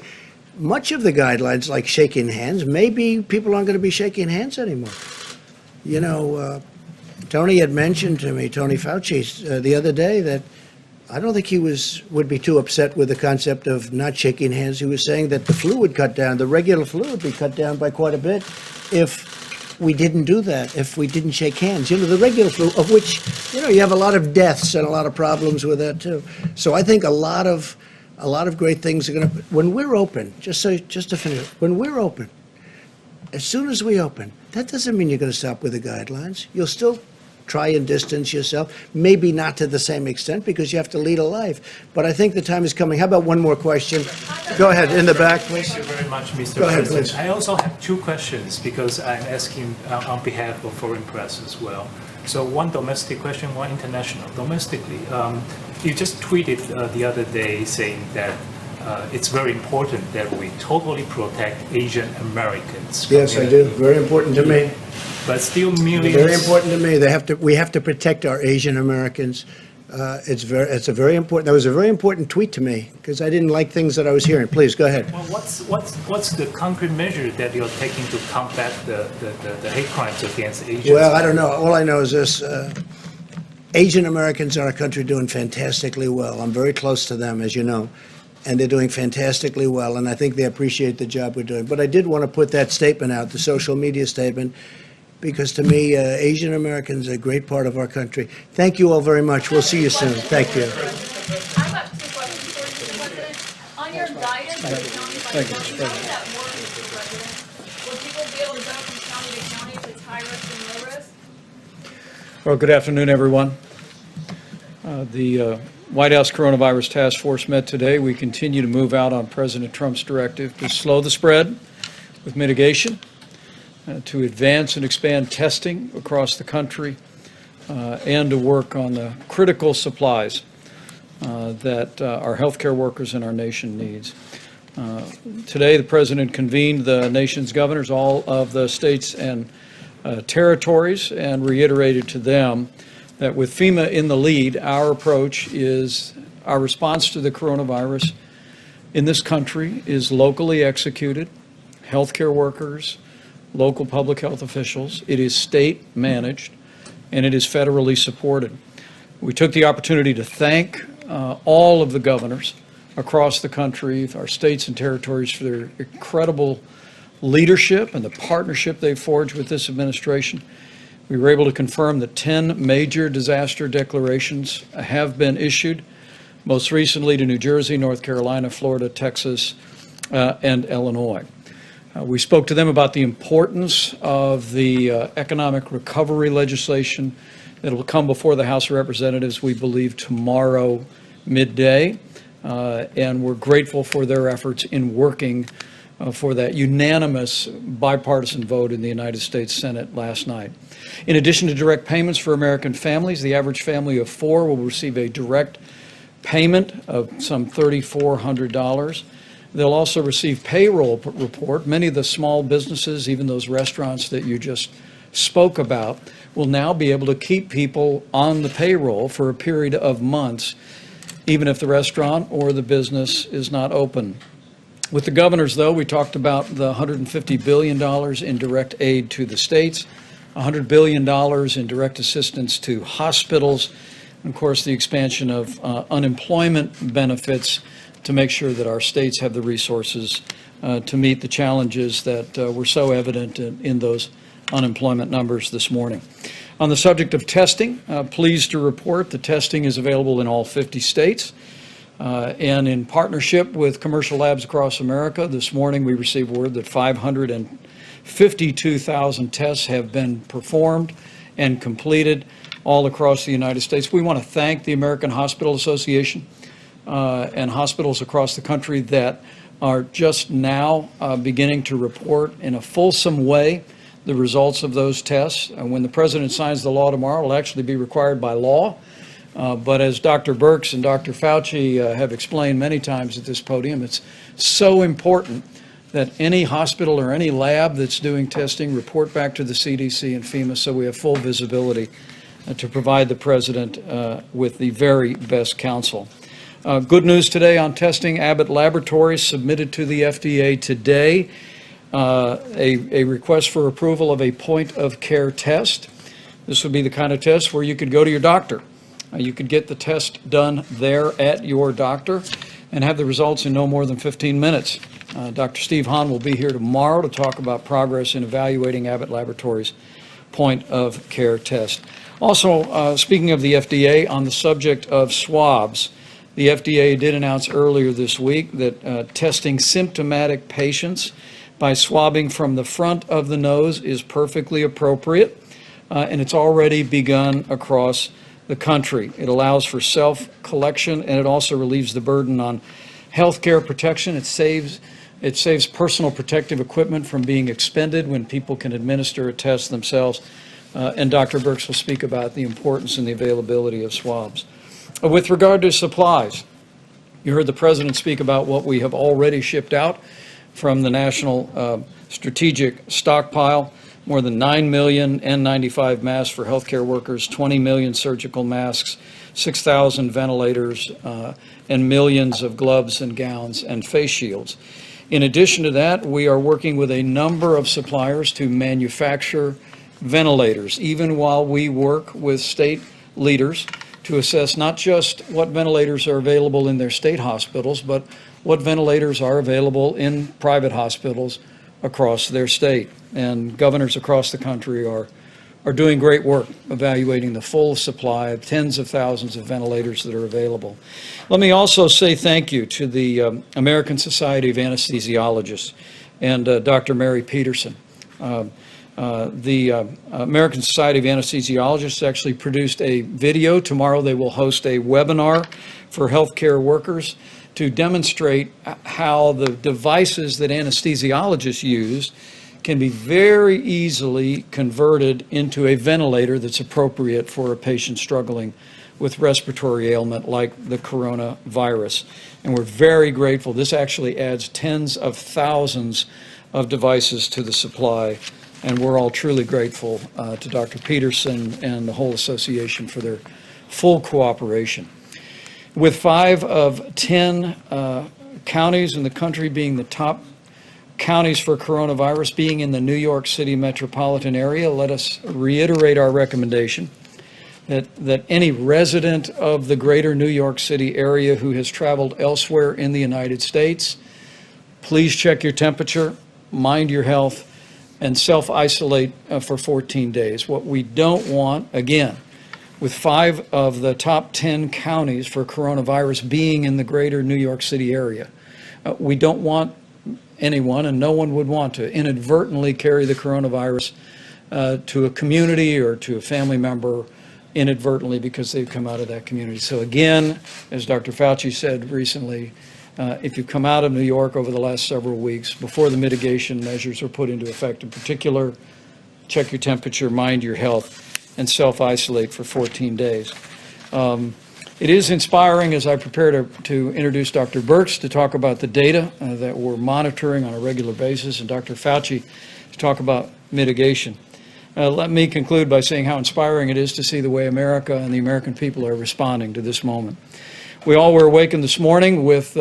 S3: much of the guidelines, like shaking hands, maybe people aren't going to be shaking hands anymore. You know, Tony had mentioned to me, Tony Fauci, the other day that I don't think he would be too upset with the concept of not shaking hands. He was saying that the flu would cut down, the regular flu would be cut down by quite a bit if we didn't do that, if we didn't shake hands. You know, the regular flu, of which, you know, you have a lot of deaths and a lot of problems with that too. So I think a lot of great things are going to, when we're open, just to finish, when we're open, as soon as we open, that doesn't mean you're going to stop with the guidelines. You'll still try and distance yourself, maybe not to the same extent because you have to lead a life. But I think the time is coming. How about one more question? Go ahead, in the back, please.
S14: Thank you very much, Mr.
S3: Go ahead,
S14: President.
S3: please.
S14: I also have 2 questions because I'm asking on behalf of foreign press as well. So one domestic question, one international. Domestically, you just tweeted the other day saying that it's very important that we totally protect Asian Americans.
S3: Yes, I do. Very important to me.
S14: But still millions.
S3: Very important to me. We have to protect our Asian Americans. It's a very important. That was a very important tweet to me because I didn't like things that I was hearing. Please go ahead.
S14: Well, what's the concrete measure that you're taking to combat the hate crimes against Asians?
S3: Well, I don't know. All I know is this. Asian Americans in our country are doing fantastically well. I'm very close to them, as you know, and they're doing fantastically well, and I think they appreciate the job we're doing. But I did want to put that statement out, the social media statement, because to me, Asian Americans are a great part of our country. Thank you all very much. We'll see you soon. Thank you.
S4: I have 2 questions for you, Mr. President. On your guidance for the county by county, how does that work, Mr. President? Will people be able to go from county to county if it's high risk and low risk?
S15: Well, good afternoon, everyone. The White House Coronavirus Task Force met today. We continue to move out on President Trump's directive to slow the spread with mitigation. to advance and expand testing across the country, and to work on the critical supplies that our healthcare workers in our nation needs. Today, the President convened the nation's governors, all of the states and territories, and reiterated to them that with FEMA in the lead, our approach is, our response to the coronavirus in this country is locally executed, healthcare workers, local public health officials. It is state managed, and it is federally supported. We took the opportunity to thank all of the governors across the country, our states and territories, for their incredible leadership and the partnership they've forged with this administration. We were able to confirm that 10 major disaster declarations have been issued, most recently to New Jersey, North Carolina, Florida, Texas, and Illinois. We spoke to them about the importance of the economic recovery legislation that will come before the House of Representatives, we believe, tomorrow midday, and we're grateful for their efforts in working for that unanimous bipartisan vote in the United States Senate last night. In addition to direct payments for American families, the average family of 4 will receive a direct payment of some $3,400. They'll also receive payroll report. Many of the small businesses, even those restaurants that you just spoke about, will now be able to keep people on the payroll for a period of months, even if the restaurant or the business is not open. With the governors, though, we talked about the $150 billion in direct aid to the states, $100 billion in direct assistance to hospitals, and of course the expansion of unemployment benefits to make sure that our states have the resources to meet the challenges that were so evident in those unemployment numbers this morning. On the subject of testing, pleased to report the testing is available in all 50 states. And in partnership with commercial labs across America, this morning we received word that 552,000 tests have been performed and completed all across the United States. We want to thank the American Hospital Association and hospitals across the country that are just now beginning to report in a fulsome way the results of those tests. And when the President signs the law tomorrow, it'll actually be required by law. But as Dr. Birx and Dr. Fauci have explained many times at this podium, it's so important that any hospital or any lab that's doing testing report back to the CDC and FEMA so we have full visibility to provide the President with the very best counsel. Good news today on testing. Abbott Laboratories submitted to the FDA today a request for approval of a point-of-care test. This would be the kind of test where you could go to your doctor. You could get the test done there at your doctor and have the results in no more than 15 minutes. Dr. Steve Hahn will be here tomorrow to talk about progress in evaluating Abbott Laboratories' point-of-care test. Also, speaking of the FDA, on the subject of swabs, the FDA did announce earlier this week that testing symptomatic patients by swabbing from the front of the nose is perfectly appropriate, and it's already begun across the country. It allows for self-collection, and it also relieves the burden on healthcare protection. It saves personal protective equipment from being expended when people can administer a test themselves. And Dr. Birx will speak about the importance and the availability of swabs. With regard to supplies, you heard the President speak about what we have already shipped out from the National Strategic Stockpile. More than 9 million N95 masks for healthcare workers, 20 million surgical masks, 6,000 ventilators, and millions of gloves and gowns and face shields. In addition to that, we are working with a number of suppliers to manufacture ventilators, even while we work with state leaders to assess not just what ventilators are available in their state hospitals, but what ventilators are available in private hospitals across their state. And governors across the country are doing great work evaluating the full supply of tens of thousands of ventilators that are available. Let me also say thank you to the American Society of Anesthesiologists and Dr. Mary Peterson. The American Society of Anesthesiologists actually produced a video. Tomorrow they will host a webinar for healthcare workers to demonstrate how the devices that anesthesiologists use can be very easily converted into a ventilator that's appropriate for a patient struggling with respiratory ailment like the coronavirus. And we're very grateful. This actually adds tens of thousands of devices to the supply, and we're all truly grateful to Dr. Peterson and the whole association for their full cooperation. With 5 of 10 counties in the country being the top counties for coronavirus, being in the New York City metropolitan area, let us reiterate our recommendation that any resident of the greater New York City area who has traveled elsewhere in the United States, please check your temperature, mind your health, and self-isolate for 14 days. What we don't want, again, with 5 of the top 10 counties for coronavirus being in the greater New York City area, we don't want anyone, and no one would want to, inadvertently carry the coronavirus to a community or to a family member inadvertently because they've come out of that community. So again, as Dr. Fauci said recently, if you've come out of New York over the last several weeks, before the mitigation measures are put into effect, in particular, check your temperature, mind your health, and self-isolate for 14 days. It is inspiring as I prepare to introduce Dr. Birx to talk about the data that we're monitoring on a regular basis, and Dr. Fauci to talk about mitigation. Let me conclude by saying how inspiring it is to see the way America and the American people are responding to this moment. We all were awakened this morning with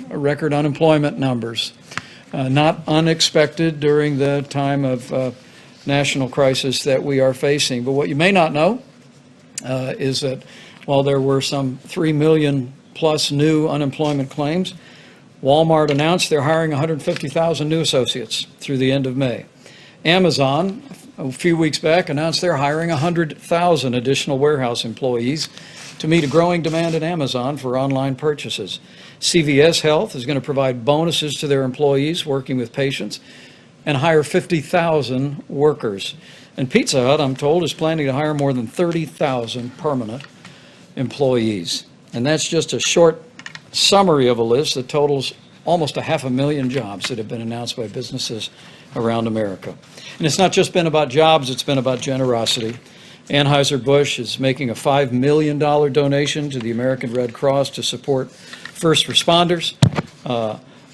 S15: record unemployment numbers, not unexpected during the time of national crisis that we are facing. But what you may not know is that while there were some 3 million plus new unemployment claims, Walmart announced they're hiring 150,000 new associates through the end of May. Amazon, a few weeks back, announced they're hiring 100,000 additional warehouse employees to meet a growing demand at Amazon for online purchases. CVS Health is going to provide bonuses to their employees working with patients and hire 50,000 workers. And Pizza Hut, I'm told, is planning to hire more than 30,000 permanent employees. And that's just a short summary of a list that totals almost 500,000 jobs that have been announced by businesses around America. And it's not just been about jobs, it's been about generosity. Anheuser-Busch is making a $5 million donation to the American Red Cross to support first responders.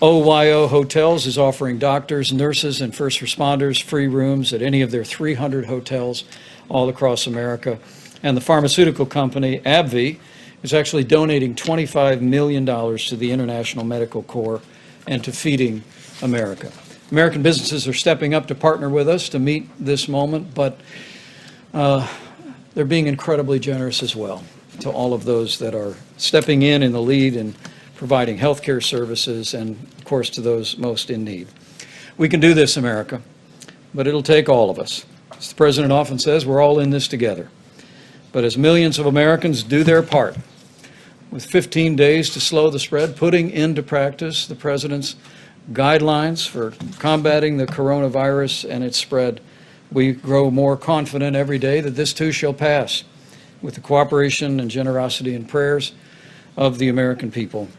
S15: OYO Hotels is offering doctors, nurses, and first responders free rooms at any of their 300 hotels all across America. And the pharmaceutical company, AbbVie, is actually donating $25 million to the International Medical Corps and to Feeding America. American businesses are stepping up to partner with us to meet this moment, but they're being incredibly generous as well to all of those that are stepping in the lead and providing health care services and, of course, to those most in need. We can do this, America, but it'll take all of us. As the President often says, we're all in this together. But as millions of Americans do their part, with 15 days to slow the spread, putting into practice the President's guidelines for combating the coronavirus and its spread, we grow more confident every day that this too shall pass with the cooperation and generosity and prayers of the American people.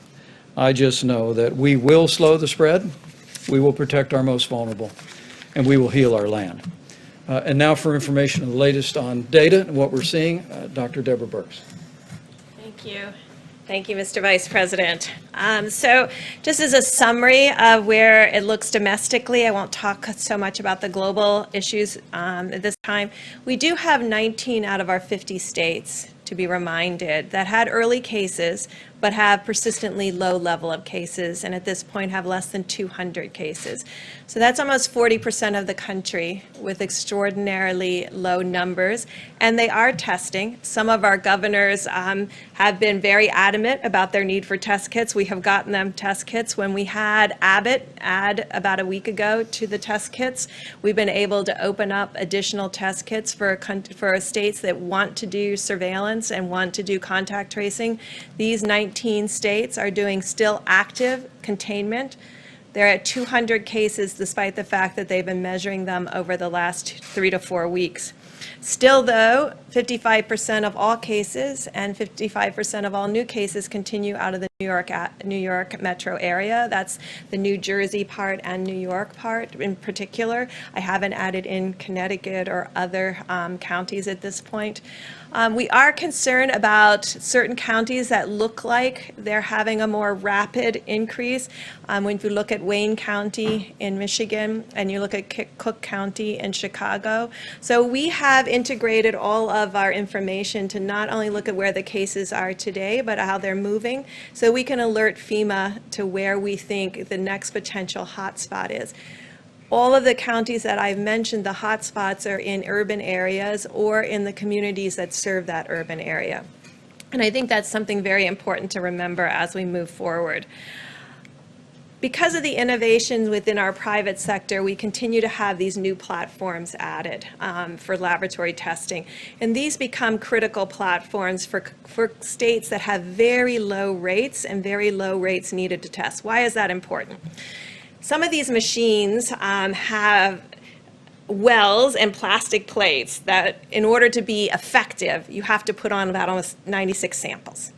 S15: I just know that we will slow the spread, we will protect our most vulnerable, and we will heal our land. And now for information on the latest on data and what we're seeing, Dr. Deborah Birx.
S1: Thank you. Thank you, Mr. Vice President. So just as a summary of where it looks domestically, I won't talk so much about the global issues at this time. We do have 19 out of our 50 states, to be reminded, that had early cases but have persistently low level of cases, and at this point have less than 200 cases. So that's almost 40% of the country with extraordinarily low numbers, and they are testing. Some of our governors have been very adamant about their need for test kits. We have gotten them test kits. When we had Abbott add about a week ago to the test kits, we've been able to open up additional test kits for states that want to do surveillance and want to do contact tracing. These 19 states are doing still active containment. They're at 200 cases despite the fact that they've been measuring them over the last 3 to 4 weeks. Still, though, 55% of all cases and 55% of all new cases continue out of the New York metro area. That's the New Jersey part and New York part in particular. I haven't added in Connecticut or other counties at this point. We are concerned about certain counties that look like they're having a more rapid increase. When you look at Wayne County in Michigan and you look at Cook County in Chicago. So we have integrated all of our information to not only look at where the cases are today, but how they're moving, so we can alert FEMA to where we think the next potential hotspot is. All of the counties that I've mentioned, the hotspots are in urban areas or in the communities that serve that urban area. And I think that's something very important to remember as we move forward. Because of the innovations within our private sector, we continue to have these new platforms added for laboratory testing. And these become critical platforms for states that have very low rates and very low rates needed to test. Why is that important? Some of these machines have wells and plastic plates that, in order to be effective, you have to put on about almost 96 samples.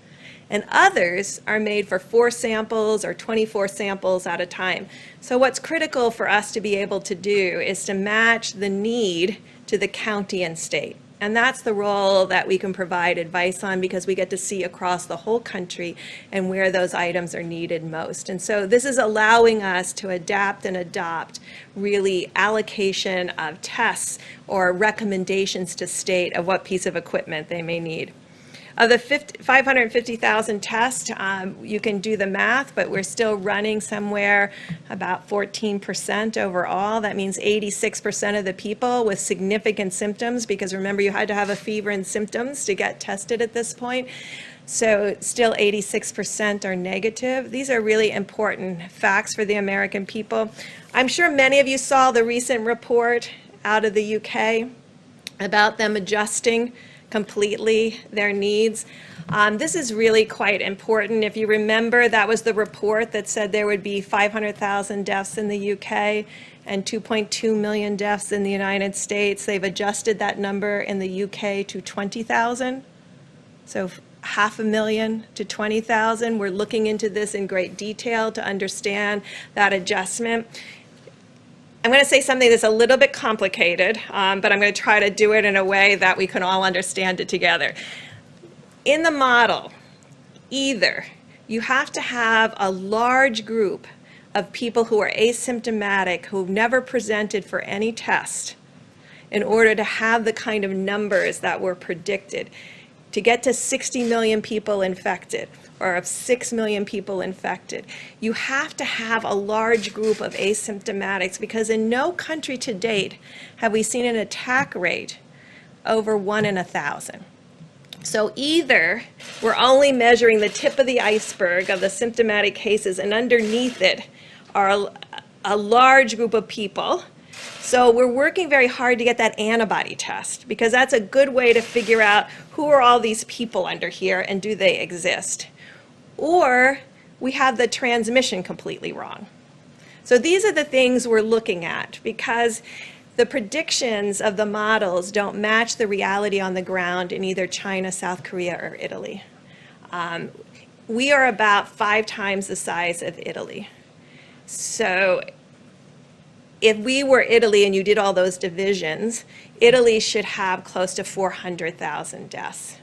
S1: And others are made for 4 samples or 24 samples at a time. So what's critical for us to be able to do is to match the need to the county and state. And that's the role that we can provide advice on, because we get to see across the whole country and where those items are needed most. And so this is allowing us to adapt and adopt really allocation of tests or recommendations to state of what piece of equipment they may need. Of the 550,000 tests, you can do the math, but we're still running somewhere about 14% overall. That means 86% of the people with significant symptoms, because remember, you had to have a fever and symptoms to get tested at this point. So still 86% are negative. These are really important facts for the American people. I'm sure many of you saw the recent report out of the UK about them adjusting completely their needs. This is really quite important. If you remember, that was the report that said there would be 500,000 deaths in the UK and 2.2 million deaths in the United States. They've adjusted that number in the UK to 20,000. So 500,000 to 20,000. We're looking into this in great detail to understand that adjustment. I'm going to say something that's a little bit complicated, but I'm going to try to do it in a way that we can all understand it together. In the model, either you have to have a large group of people who are asymptomatic, who've never presented for any test, in order to have the kind of numbers that were predicted. To get to 60 million people infected, or of 6 million people infected, you have to have a large group of asymptomatics, because in no country to date have we seen an attack rate over 1 in 1,000. So either we're only measuring the tip of the iceberg of the symptomatic cases, and underneath it are a large group of people. So we're working very hard to get that antibody test, because that's a good way to figure out who are all these people under here and do they exist. Or we have the transmission completely wrong. So these are the things we're looking at, because the predictions of the models don't match the reality on the ground in either China, South Korea, or Italy. We are about 5 times the size of Italy. So if we were Italy and you did all those divisions, Italy should have close to 400,000 deaths.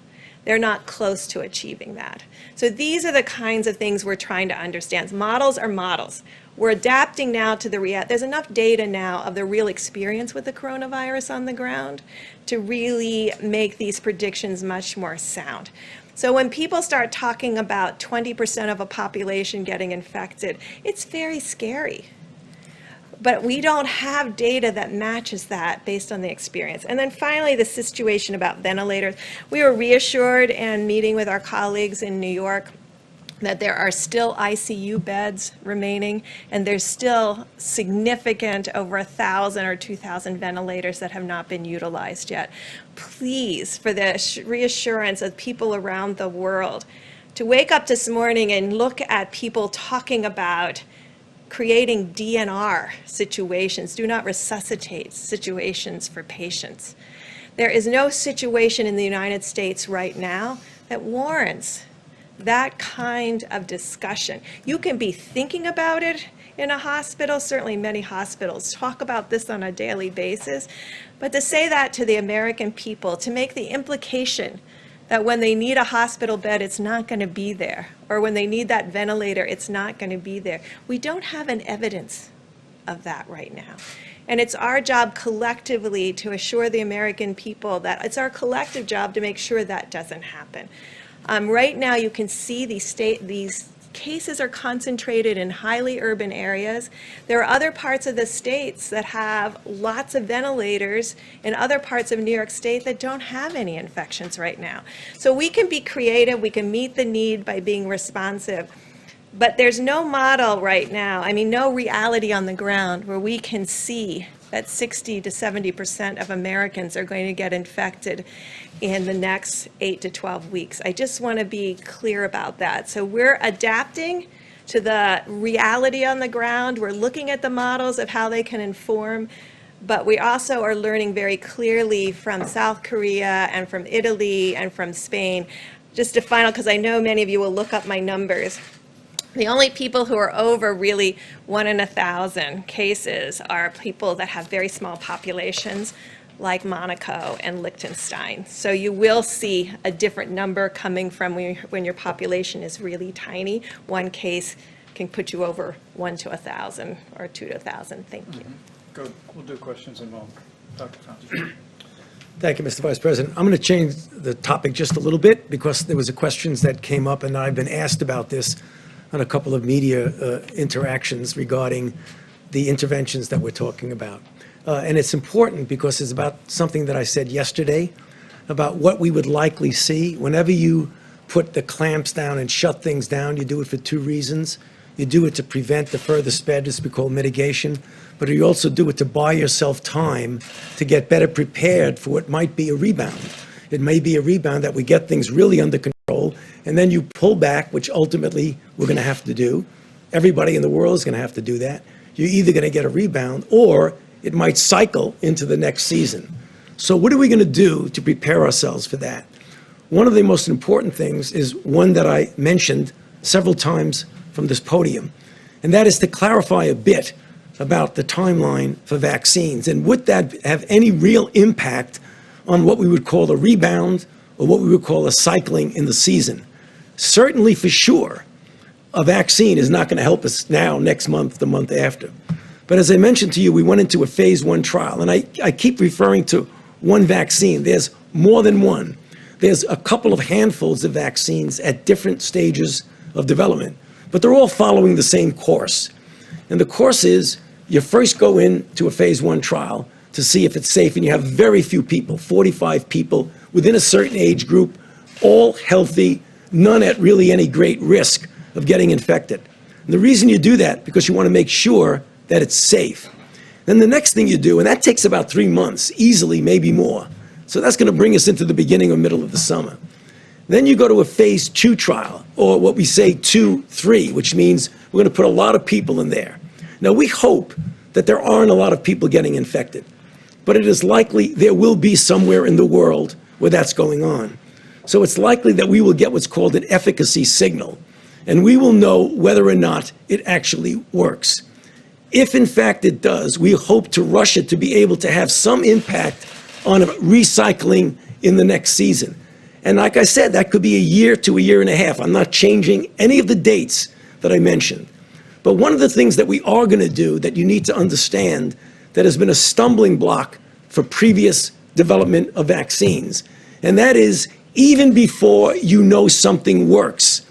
S1: They're not close to achieving that. So these are the kinds of things we're trying to understand. Models are models. We're adapting now to the reality. There's enough data now of the real experience with the coronavirus on the ground to really make these predictions much more sound. So when people start talking about 20% of a population getting infected, it's very scary. But we don't have data that matches that based on the experience. And then finally, the situation about ventilators. We were reassured in meeting with our colleagues in New York that there are still ICU beds remaining, and there's still significant, over 1,000 or 2,000 ventilators that have not been utilized yet. Please, for the reassurance of people around the world, to wake up this morning and look at people talking about creating DNR situations, do not resuscitate situations for patients. There is no situation in the United States right now that warrants that kind of discussion. You can be thinking about it in a hospital, certainly many hospitals talk about this on a daily basis, but to say that to the American people, to make the implication that when they need a hospital bed, it's not going to be there, or when they need that ventilator, it's not going to be there. We don't have an evidence of that right now. And it's our job collectively to assure the American people that it's our collective job to make sure that doesn't happen. Right now, you can see these cases are concentrated in highly urban areas. There are other parts of the states that have lots of ventilators in other parts of New York State that don't have any infections right now. So we can be creative, we can meet the need by being responsive, but there's no model right now, no reality on the ground where we can see that 60 to 70% of Americans are going to get infected in the next 8 to 12 weeks. I just want to be clear about that. So we're adapting to the reality on the ground. We're looking at the models of how they can inform, but we also are learning very clearly from South Korea and from Italy and from Spain. Just a final, because I know many of you will look up my numbers. The only people who are over really 1 in 1,000 cases are people that have very small populations, like Monaco and Liechtenstein. So you will see a different number coming from when your population is really tiny. One case can put you over 1 to 1,000 or 2 to 1,000. Thank you.
S15: Good. We'll do questions in a moment. Dr. Thompson.
S16: Thank you, Mr. Vice President. I'm going to change the topic just a little bit because there was a questions that came up, and I've been asked about this on a couple of media interactions regarding the interventions that we're talking about. And it's important because it's about something that I said yesterday about what we would likely see. Whenever you put the clamps down and shut things down, you do it for two reasons. You do it to prevent the further spread, as we call mitigation, but you also do it to buy yourself time to get better prepared for what might be a rebound. It may be a rebound that we get things really under control, and then you pull back, which ultimately we're going to have to do. Everybody in the world is going to have to do that. You're either going to get a rebound or it might cycle into the next season. So what are we going to do to prepare ourselves for that? One of the most important things is one that I mentioned several times from this podium, and that is to clarify a bit about the timeline for vaccines. And would that have any real impact on what we would call a rebound or what we would call a cycling in the season? Certainly, for sure, a vaccine is not going to help us now, next month, the month after. But as I mentioned to you, we went into a phase 1 trial, and I keep referring to one vaccine. There's more than one. There's a couple of handfuls of vaccines at different stages of development, but they're all following the same course. And the course is you first go into a phase 1 trial to see if it's safe, and you have very few people, 45 people within a certain age group, all healthy, none at really any great risk of getting infected. And the reason you do that, because you want to make sure that it's safe. Then the next thing you do, and that takes about 3 months, easily, maybe more. So that's going to bring us into the beginning or middle of the summer. Then you go to a phase 2 trial, or what we say 2-3, which means we're going to put a lot of people in there. Now, we hope that there aren't a lot of people getting infected, but it is likely there will be somewhere in the world where that's going on. So it's likely that we will get what's called an efficacy signal, and we will know whether or not it actually works. If, in fact, it does, we hope to rush it to be able to have some impact on recycling in the next season. And like I said, that could be a year to a year and a half. I'm not changing any of the dates that I mentioned. But one of the things that we are going to do that you need to understand that has been a stumbling block for previous development of vaccines, and that is even before you know something works,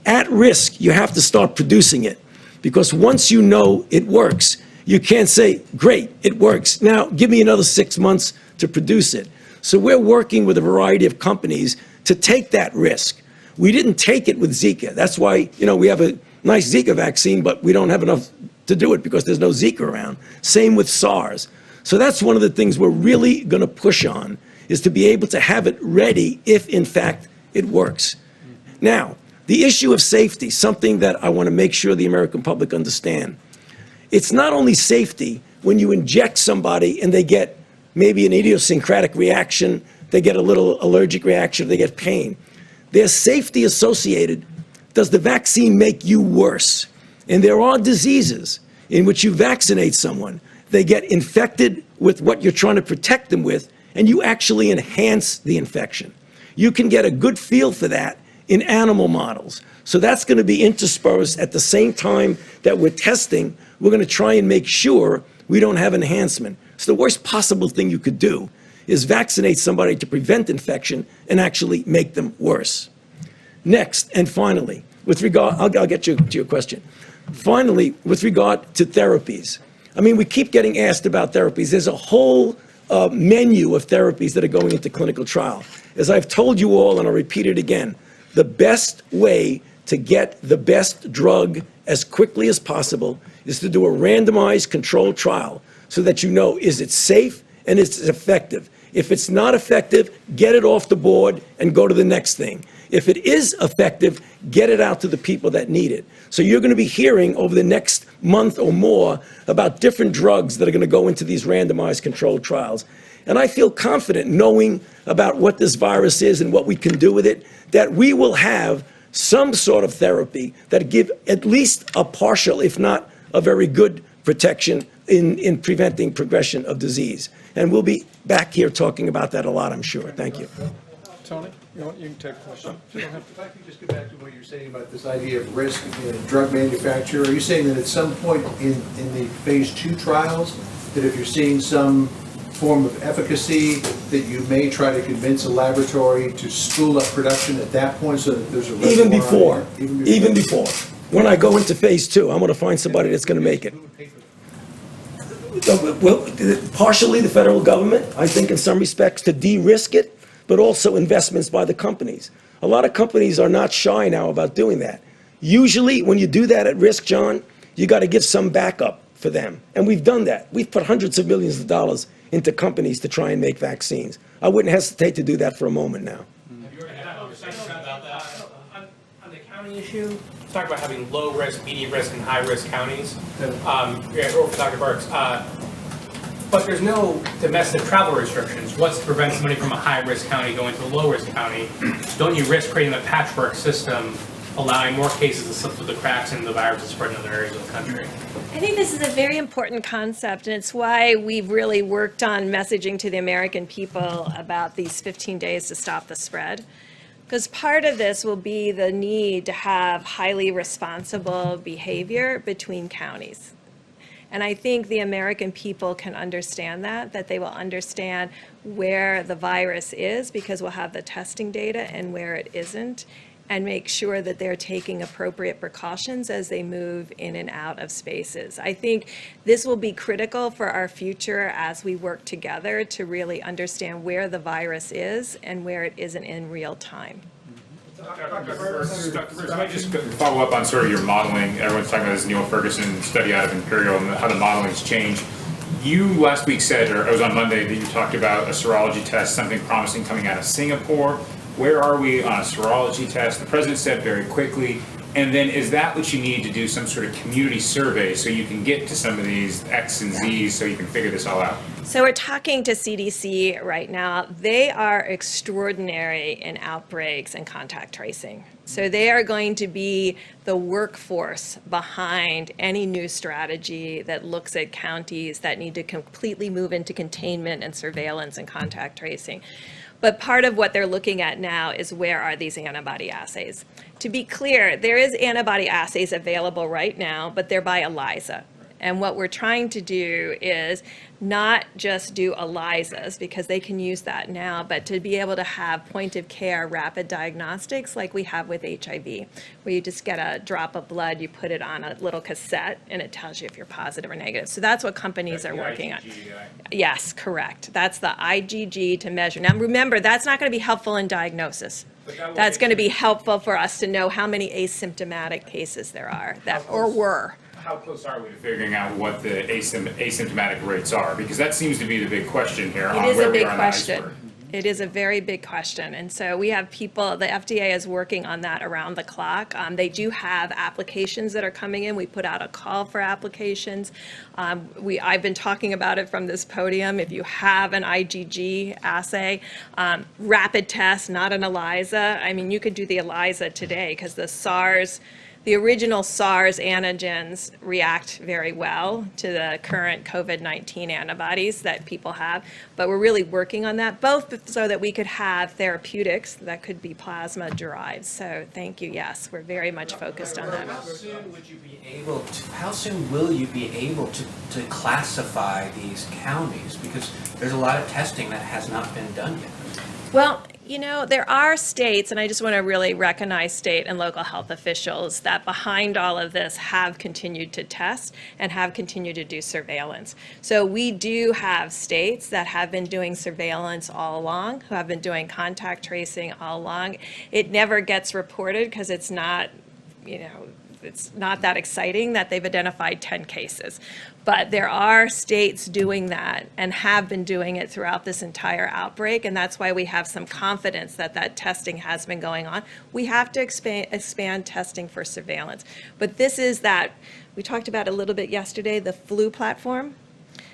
S16: at risk, you have to start producing it. Because once you know it works, you can't say, great, it works. Now, give me another 6 months to produce it. So we're working with a variety of companies to take that risk. We didn't take it with Zika. That's why, we have a nice Zika vaccine, but we don't have enough to do it because there's no Zika around. Same with SARS. So that's one of the things we're really going to push on, is to be able to have it ready if, in fact, it works. Now, the issue of safety, something that I want to make sure the American public understand. It's not only safety when you inject somebody and they get maybe an idiosyncratic reaction, they get a little allergic reaction, they get pain. There's safety associated. Does the vaccine make you worse? And there are diseases in which you vaccinate someone, they get infected with what you're trying to protect them with, and you actually enhance the infection. You can get a good feel for that in animal models. So that's going to be interspersed at the same time that we're testing. We're going to try and make sure we don't have enhancement. So the worst possible thing you could do is vaccinate somebody to prevent infection and actually make them worse. Next, and finally, with regard, I'll get you to your question. Finally, with regard to therapies. I mean, we keep getting asked about therapies. There's a whole menu of therapies that are going into clinical trial. As I've told you all, and I'll repeat it again, the best way to get the best drug as quickly as possible is to do a randomized controlled trial so that you know, is it safe and is it effective? If it's not effective, get it off the board and go to the next thing. If it is effective, get it out to the people that need it. So you're going to be hearing over the next month or more about different drugs that are going to go into these randomized controlled trials. And I feel confident, knowing about what this virus is and what we can do with it, that we will have some sort of therapy that give at least a partial, if not a very good protection in preventing progression of disease. And we'll be back here talking about that a lot, I'm sure. Thank you.
S2: Tony, you can take a question. If I could just go back to what you're saying about this idea of risk in drug manufacture, are you saying that at some point in the phase 2 trials, that if you're seeing some form of efficacy, that you may try to convince a laboratory to spool up production at that point so that there's a reservoir?
S16: Even before. When I go into phase 2, I'm going to find somebody that's going to make it. Well, partially the federal government, I think in some respects to de-risk it, but also investments by the companies. A lot of companies are not shy now about doing that. Usually when you do that at risk, John, you got to give some backup for them. And we've done that. We've put hundreds of millions of dollars into companies to try and make vaccines. I wouldn't hesitate to do that for a moment now.
S17: Have you already had a conversation about that? On the county issue, talk about having low risk, medium risk, and high risk counties. Or for Dr. Birx. But there's no domestic travel restrictions. What's to prevent somebody from a high-risk county going to a low-risk county? Don't you risk creating a patchwork system, allowing more cases to slip through the cracks and the virus to spread in other areas of the country?
S1: I think this is a very important concept, and it's why we've really worked on messaging to the American people about these 15 days to stop the spread. Because part of this will be the need to have highly responsible behavior between counties. And I think the American people can understand that they will understand where the virus is because we'll have the testing data and where it isn't, and make sure that they're taking appropriate precautions as they move in and out of spaces. I think this will be critical for our future as we work together to really understand where the virus is and where it isn't in real time.
S6: Dr. Birx, I might just follow up on sort of your modeling. Everyone's talking about this Neil Ferguson study out of Imperial and how the modeling's changed. You last week said, or it was on Monday, that you talked about a serology test, something promising coming out of Singapore. Where are we on a serology test? The president said very quickly. And then is that what you need to do some sort of community survey so you can get to some of these X and Z's so you can figure this all out?
S1: So we're talking to CDC right now. They are extraordinary in outbreaks and contact tracing. So they are going to be the workforce behind any new strategy that looks at counties that need to completely move into containment and surveillance and contact tracing. But part of what they're looking at now is where are these antibody assays? To be clear, there is antibody assays available right now, but they're by ELISA. And what we're trying to do is not just do ELISAs, because they can use that now, but to be able to have point-of-care rapid diagnostics like we have with HIV, where you just get a drop of blood, you put it on a little cassette, and it tells you if you're positive or negative. So that's what companies are working on. Yes, correct. That's the IgG to measure. Now, remember, that's not going to be helpful in diagnosis. That's going to be helpful for us to know how many asymptomatic cases there are or were.
S6: How close are we to figuring out what the asymptomatic rates are? Because that seems to be the big question here on where we are on the iceberg.
S1: It is a very big question. And so we have people, the FDA is working on that around the clock. They do have applications that are coming in. We put out a call for applications. I've been talking about it from this podium. If you have an IgG assay, rapid test, not an ELISA. I mean, you could do the ELISA today because the original SARS antigens react very well to the current COVID-19 antibodies that people have, but we're really working on that, both so that we could have therapeutics that could be plasma derived. So thank you, yes, we're very much focused on that.
S13: How soon will you be able to classify these counties? Because there's a lot of testing that has not been done yet.
S1: Well, you know, there are states, and I just want to really recognize state and local health officials that behind all of this have continued to test and have continued to do surveillance. So we do have states that have been doing surveillance all along, who have been doing contact tracing all along. It never gets reported because it's not, you know, it's not that exciting that they've identified 10 cases. But there are states doing that and have been doing it throughout this entire outbreak, and that's why we have some confidence that that testing has been going on. We have to expand testing for surveillance. But this is that, we talked about a little bit yesterday, the flu platform.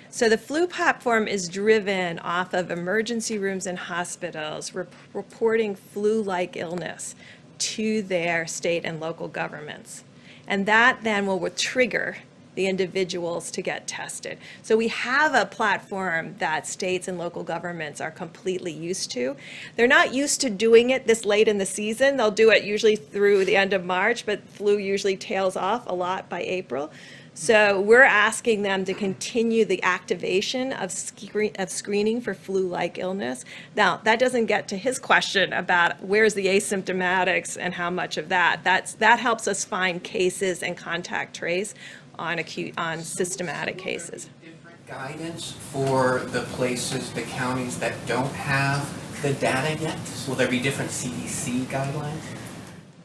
S1: So the flu platform is driven off of emergency rooms and hospitals reporting flu-like illness to their state and local governments. And that then will trigger the individuals to get tested. So we have a platform that states and local governments are completely used to. They're not used to doing it this late in the season. They'll do it usually through the end of March, but flu usually tails off a lot by April. So we're asking them to continue the activation of screening for flu-like illness. Now, that doesn't get to his question about where's the asymptomatics and how much of that. That helps us find cases and contact trace on systematic cases.
S13: Different guidance for the places, the counties that don't have the data yet? Will there be different CDC guidelines?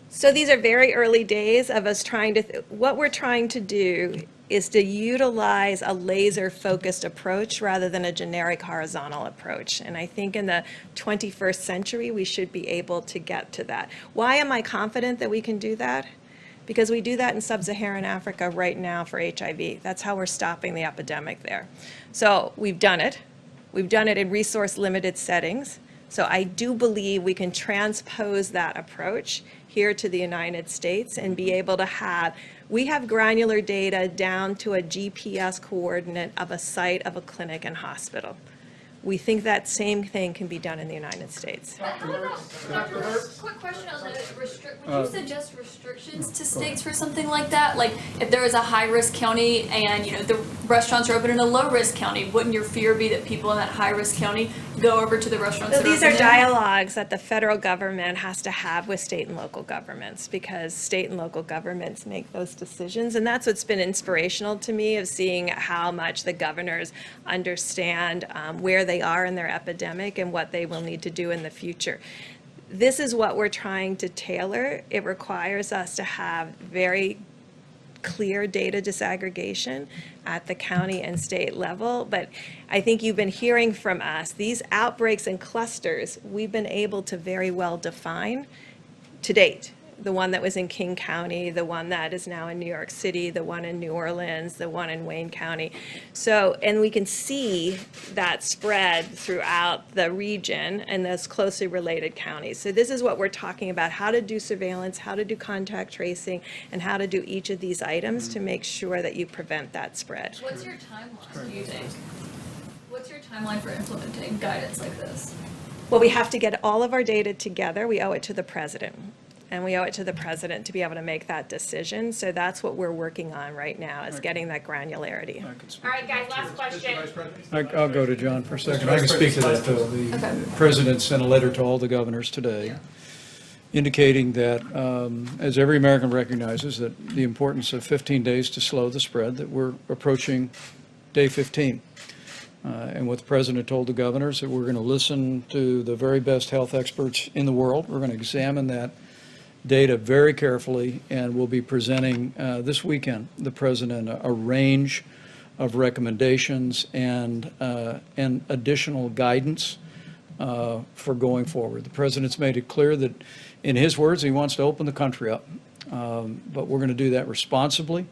S1: So these are very early days of us trying to, what we're trying to do is to utilize a laser-focused approach rather than a generic horizontal approach. And I think in the 21st century, we should be able to get to that. Why am I confident that we can do that? Because we do that in sub-Saharan Africa right now for HIV. That's how we're stopping the epidemic there. So we've done it. We've done it in resource-limited settings. So I do believe we can transpose that approach here to the United States and be able to have, we have granular data down to a GPS coordinate of a site of a clinic and hospital. We think that same thing can be done in the United States.
S4: Dr. Birx, quick question on the would you suggest restrictions to states for something like that? Like if there is a high-risk county and the restaurants are open in a low-risk county, wouldn't your fear be that people in that high-risk county go over to the restaurants
S1: So
S4: that
S1: these
S4: are
S1: are
S4: open?
S1: dialogues that the federal government has to have with state and local governments because state and local governments make those decisions. And that's what's been inspirational to me of seeing how much the governors understand where they are in their epidemic and what they will need to do in the future. This is what we're trying to tailor. It requires us to have very clear data disaggregation at the county and state level. But I think you've been hearing from us, these outbreaks and clusters, we've been able to very well define to date. The one that was in King County, the one that is now in New York City, the one in New Orleans, the one in Wayne County. So, and we can see that spread throughout the region and those closely related counties. So this is what we're talking about, how to do surveillance, how to do contact tracing, and how to do each of these items to make sure that you prevent that spread.
S4: What's your timeline, do you think? What's your timeline for implementing guidance like this?
S1: Well, we have to get all of our data together. We owe it to the president. And we owe it to the president to be able to make that decision. So that's what we're working on right now, is getting that granularity.
S12: All right, guys, last question.
S15: I'll go to John for a second. I can speak to that, though. The president sent a letter to all the governors today indicating that, as every American recognizes, that the importance of 15 days to slow the spread, that we're approaching day 15. And what the president told the governors, that we're going to listen to the very best health experts in the world. We're going to examine that data very carefully, and we'll be presenting this weekend, the president, a range of recommendations and additional guidance for going forward. The president's made it clear that, in his words, he wants to open the country up. But we're going to do that responsibly.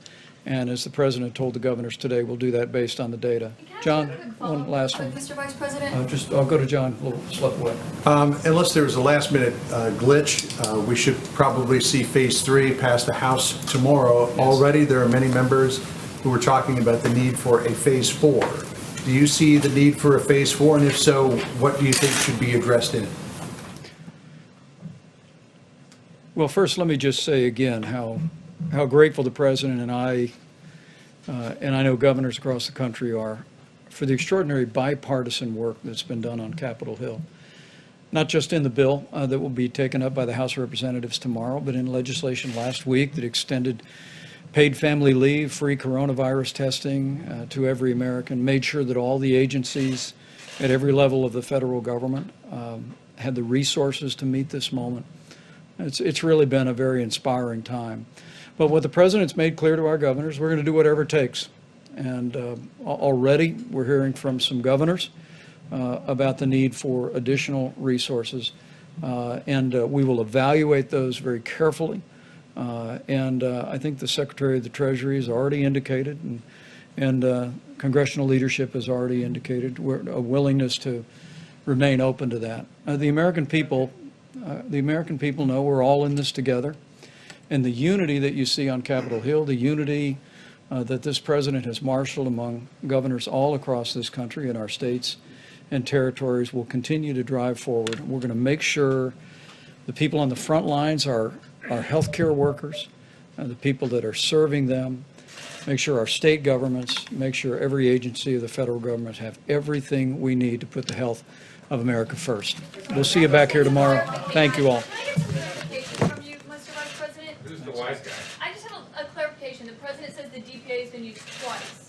S15: And as the president told the governors today, we'll do that based on the data. John, one last one.
S4: Mr. Vice President?
S15: I'll go to John, a little slip away.
S2: Unless there was a last-minute glitch, we should probably see Phase 3 pass the House tomorrow. Already, there are many members who are talking about the need for a Phase 4. Do you see the need for a Phase 4? And if so, what do you think should be addressed in it?
S15: Well, first, let me just say again how grateful the president and I know governors across the country are for the extraordinary bipartisan work that's been done on Capitol Hill. Not just in the bill that will be taken up by the House of Representatives tomorrow, but in legislation last week that extended paid family leave, free coronavirus testing to every American, made sure that all the agencies at every level of the federal government had the resources to meet this moment. It's really been a very inspiring time. But what the president's made clear to our governors, we're going to do whatever it takes. And already we're hearing from some governors about the need for additional resources. And we will evaluate those very carefully. And I think the Secretary of the Treasury has already indicated, and congressional leadership has already indicated a willingness to remain open to that. The American people know we're all in this together. And the unity that you see on Capitol Hill, the unity that this president has marshaled among governors all across this country in our states and territories will continue to drive forward. We're going to make sure the people on the front lines are our healthcare workers, the people that are serving them, make sure our state governments, make sure every agency of the federal government have everything we need to put the health of America first. We'll see you back here tomorrow. Thank you all.
S4: From you, Mr. Vice President?
S6: Who's the wise guy?
S4: I just have a clarification. The president says the DPA has been used twice.